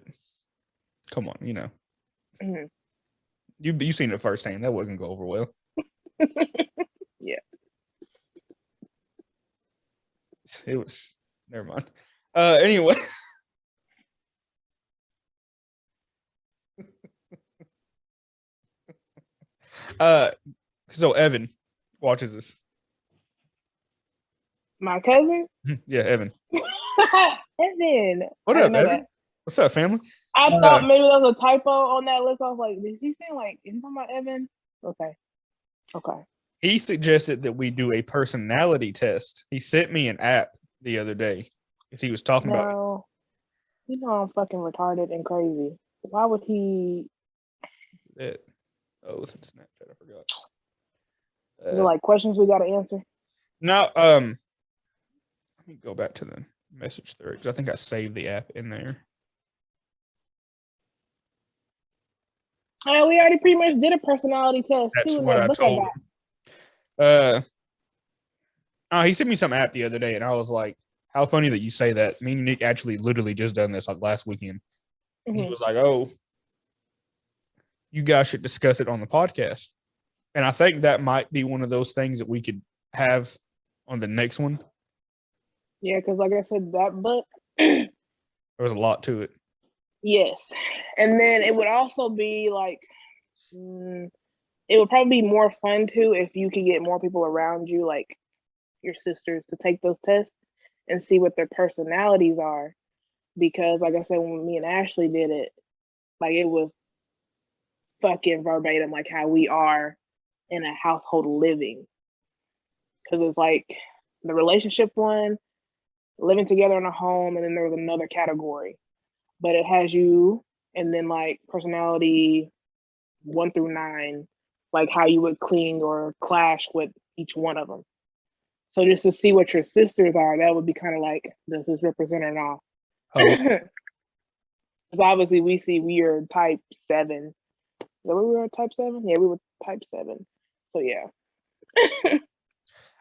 come on, you seen it firsthand. That wouldn't go over well. Yeah. It was never mind. Anyway. So Evan watches this. My cousin? Yeah, Evan. Evan. What up, Evan? What's up, family? I thought maybe there was a typo on that list. I was like, is he saying like, is he talking about Evan? Okay. He suggested that we do a personality test. He sent me an app the other day because he was talking about. You know I'm fucking retarded and crazy. Why would he? Oh, it's in Snapchat. I forgot. Is it like questions we got to answer? No. Let me go back to the message thread because I think I saved the app in there. We already pretty much did a personality test. That's what I told him. He sent me some app the other day, and I was like, "How funny that you say that." Me and Nick actually literally just done this like last weekend. Mm-hmm. He was like, "Oh, you guys should discuss it on the podcast." And I think that might be one of those things that we could have on the next one. Yeah, because like I said, that book there was a lot to it. Yes. And then it would also be like, it would probably be more fun too if you could get more people around you, like your sisters, to take those tests and see what their personalities are. Because like I said, when me and Ashley did it, like it was fucking verbatim, like how we are in a household living. Because it's like the relationship one, living together in a home, and then there was another category. But it has you, and then like personality 1 through 9, like how you would cling or clash with each one of them. So just to see what your sisters are, that would be kind of like, does this represent or not? Because obviously we are type 7. Is that what we were type 7? Yeah, we were type 7. So yeah.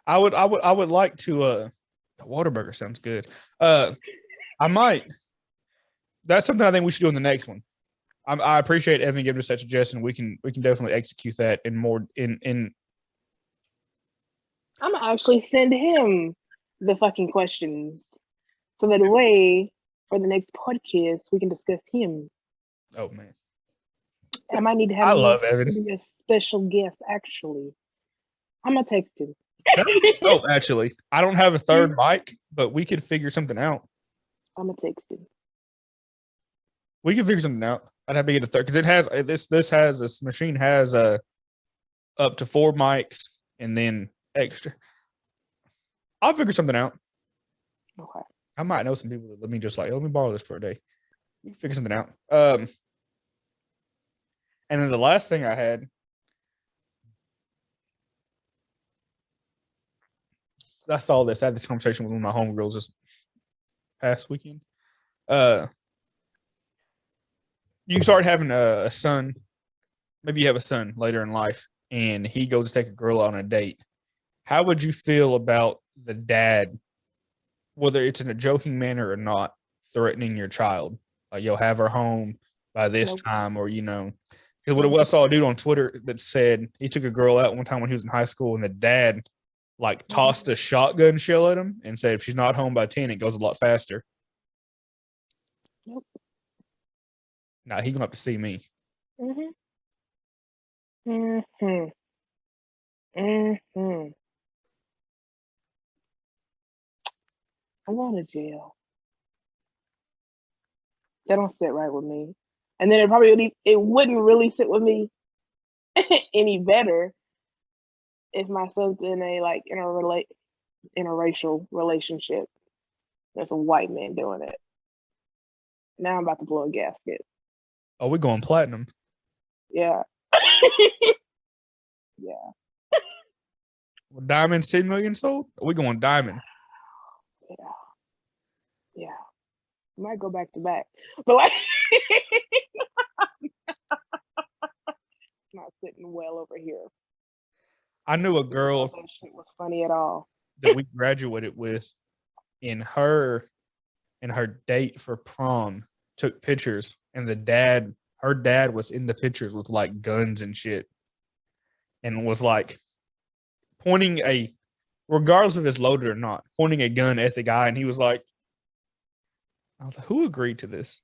I would like to the Whataburger sounds good. I might. That's something I think we should do in the next one. I appreciate Evan giving us that suggestion. We can definitely execute that in more in. I'm gonna actually send him the fucking questions so that way for the next podcast we can discuss him. Oh man, I might need to have to be a special guest. Actually, I'm gonna text him. Oh, actually, I don't have a third mic, but we could figure something out. I'm gonna text him. We can figure something out. I'd have to get a third because it has this machine has up to 4 mics and then extra. I'll figure something out. Okay. I might know some people that let me borrow this for a day. We can figure something out. And then the last thing I had, I saw this. I had this conversation with one of my homegirls this past weekend. You start having a son, maybe you have a son later in life, and he goes to take a girl on a date. How would you feel about the dad, whether it's in a joking manner or not, threatening your child? Like, you'll have her home by this time, or, because what I saw a dude on Twitter that said he took a girl out one time when he was in high school, and the dad tossed a shotgun shell at him and said, if she's not home by 10, it goes a lot faster. Nope. Nah, he gonna have to see me. I'm going to jail. That don't sit right with me. And then it wouldn't really sit with me any better if my son's in a interracial relationship. There's a white man doing it. Now I'm about to blow a gasket. Oh, we're going platinum. Yeah. Yeah. Diamond's 10 million sold? Are we going diamond? Yeah. Yeah. Might go back to back. But like not sitting well over here. I knew a girl That shit was funny at all. that we graduated with, in her date for prom took pictures, and her dad was in the pictures with like guns and shit, and was like pointing regardless if it's loaded or not, pointing a gun at the guy, and he was like, I was like, who agreed to this?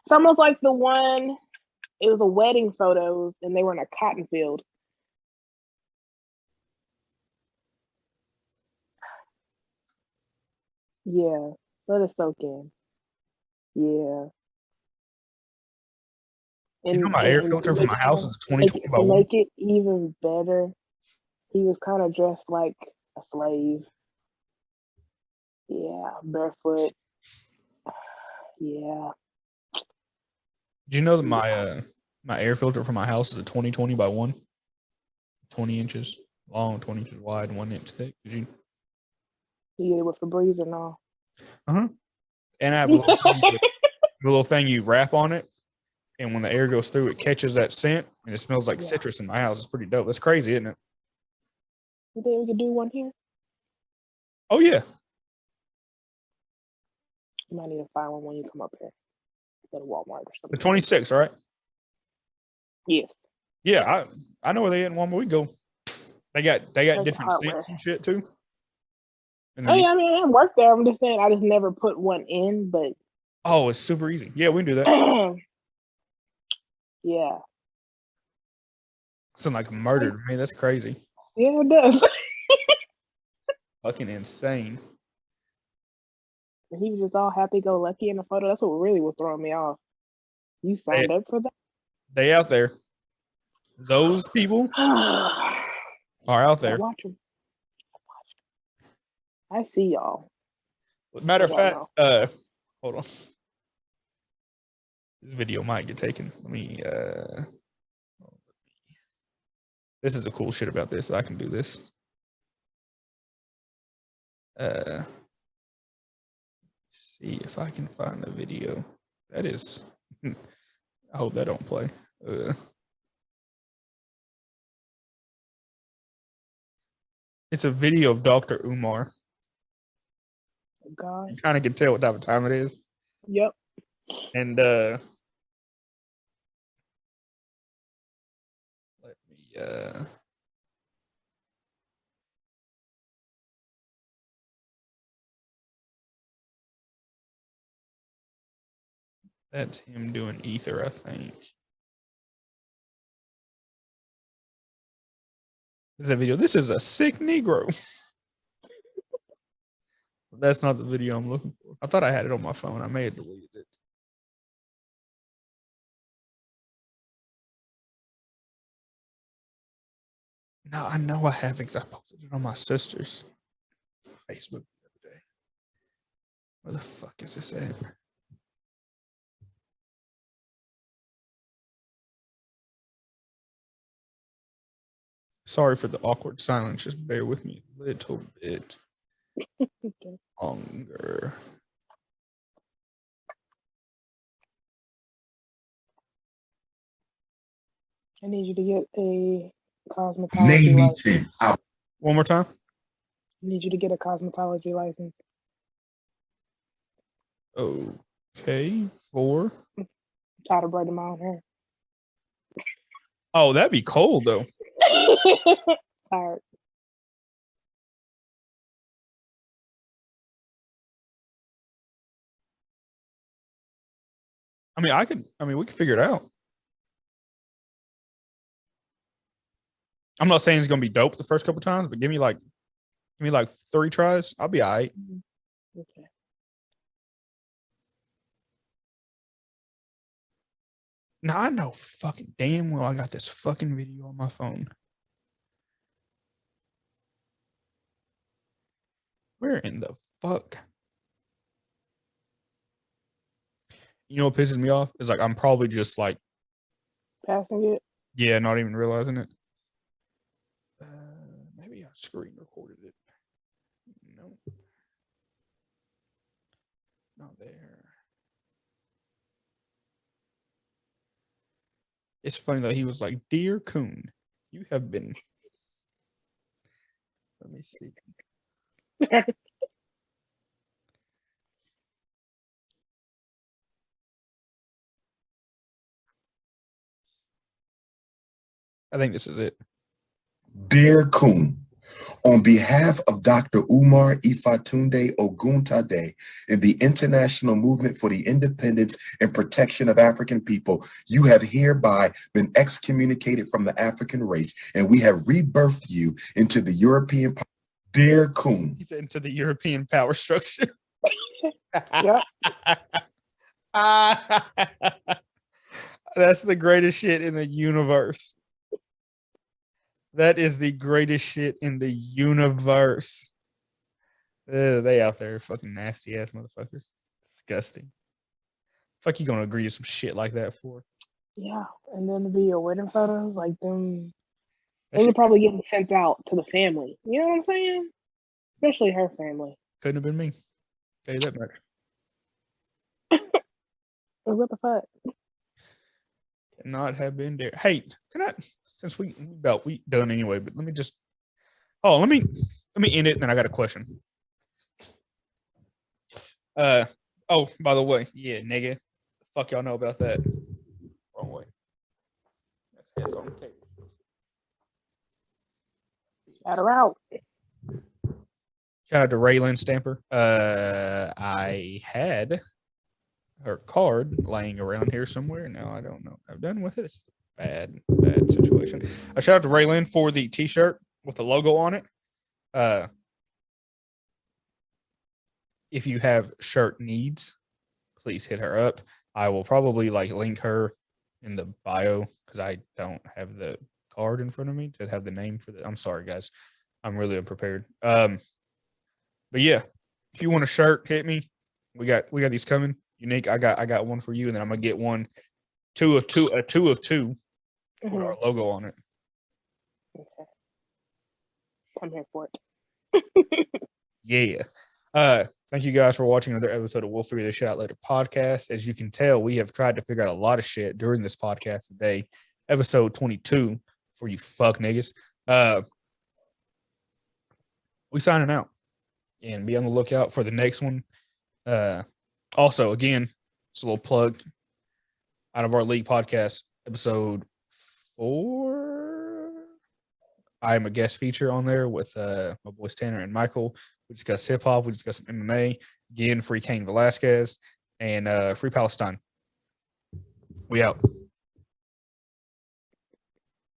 It's almost like the one, it was a wedding photos and they were in a cotton field. Yeah, let it soak in. Yeah. You know, my air filter for my house is a 2020 by to 1. make it even better, he was kind of dressed like a slave. Yeah, barefoot. Yeah. Do you know that my air filter for my house is a 2020 by 1? 20 inches long, 20 inches wide, 1 inch thick. Did you? You get it with Febreze or no? Uh-huh. And I have a little thing you wrap on it, and when the air goes through, it catches that scent, and it smells like citrus in my house. It's pretty dope. That's crazy, isn't it? You think we could do one here? Oh yeah. You might need to find one when you come up here. Go to Walmart or something. The 26, right? Yes. Yeah, I know where they at in Walmart. We go. They got different scents and shit too. And oh yeah, I mean I work there. I'm just saying I just never put one in, but oh, it's super easy. Yeah, we can do that. Yeah. Sound like murder to me. That's crazy. Yeah, it does. Fucking insane. He was just all happy-go-lucky in the photo. That's what really was throwing me off. You signed up for that? They out there. Those people are out there. Watch them. I see y'all. Matter of fact, hold on. This video might get taken. Let me this is the cool shit about this. I can do this. See if I can find the video. That is I hope that don't play. It's a video of Dr. Umar. God. You kind of can tell what type of time it is. Yep. And let me that's him doing ether, I think. This is a video. This is a sick Negro. That's not the video I'm looking for. I thought I had it on my phone. I may have deleted it. No, I know I have because I posted it on my sister's Facebook the other day. Where the fuck is this at? Sorry for the awkward silence. Just bear with me a little bit longer. I need you to get a cosmetology license. One more time. I need you to get a cosmetology license. Okay, 4. Try to braid my own hair. Oh, that'd be cold though. Tired. We could figure it out. I'm not saying it's gonna be dope the first couple times, but give me like 3 tries. I'll be all right. Okay. Now I know fucking damn well I got this fucking video on my phone. Where in the fuck? You know what pisses me off? Is like I'm probably just like passing it. Yeah, not even realizing it. Maybe I screen recorded it. No, not there. It's funny that he was like, "Dear Coon, you have been." Let me see. I think this is it. Dear Coon, on behalf of Dr. Umar Ifatunde Oguntade and the International Movement for the Independence and Protection of African People, you have hereby been excommunicated from the African race, and we have rebirthed you into the European. Dear Coon. He said into the European power structure. Yep. That's the greatest shit in the universe. That is the greatest shit in the universe. They out there fucking nasty ass motherfuckers. Disgusting. Fuck you gonna agree to some shit like that for? Yeah, and then to be your wedding photos, like them, those are probably getting sent out to the family. You know what I'm saying? Especially her family. Couldn't have been me. Tell you that much. What the fuck? Cannot have been there. Hey, can I? Since we done anyway, but let me just. Let me end it, and then I got a question. Oh, by the way, yeah, nigga, fuck y'all know about that. Wrong way. That's headphone tape. Shout her out. Shout out to Raylan Stamper. I had her card laying around here somewhere. Now I don't know what I've done with it. It's a bad situation. I shout out to Raylan for the t-shirt with the logo on it. If you have shirt needs, please hit her up. I will probably link her in the bio because I don't have the card in front of me to have the name for the. I'm sorry, guys. I'm really unprepared. But yeah, if you want a shirt, hit me. We got these coming. Unique. I got one for you, and then I'm gonna get one, two of two with our logo on it. Okay. I'm here for it. Yeah. Thank you guys for watching another episode of We'll Figure This Shit Out Later podcast. As you can tell, we have tried to figure out a lot of shit during this podcast today. Episode 22 for you fuck niggas. We signing out and be on the lookout for the next one. Also, again, just a little plug out of our league podcast, episode 4. I am a guest feature on there with my boys Tanner and Michael. We discuss hip hop. We discuss MMA. Again, free Cain Velasquez and free Palestine. We out.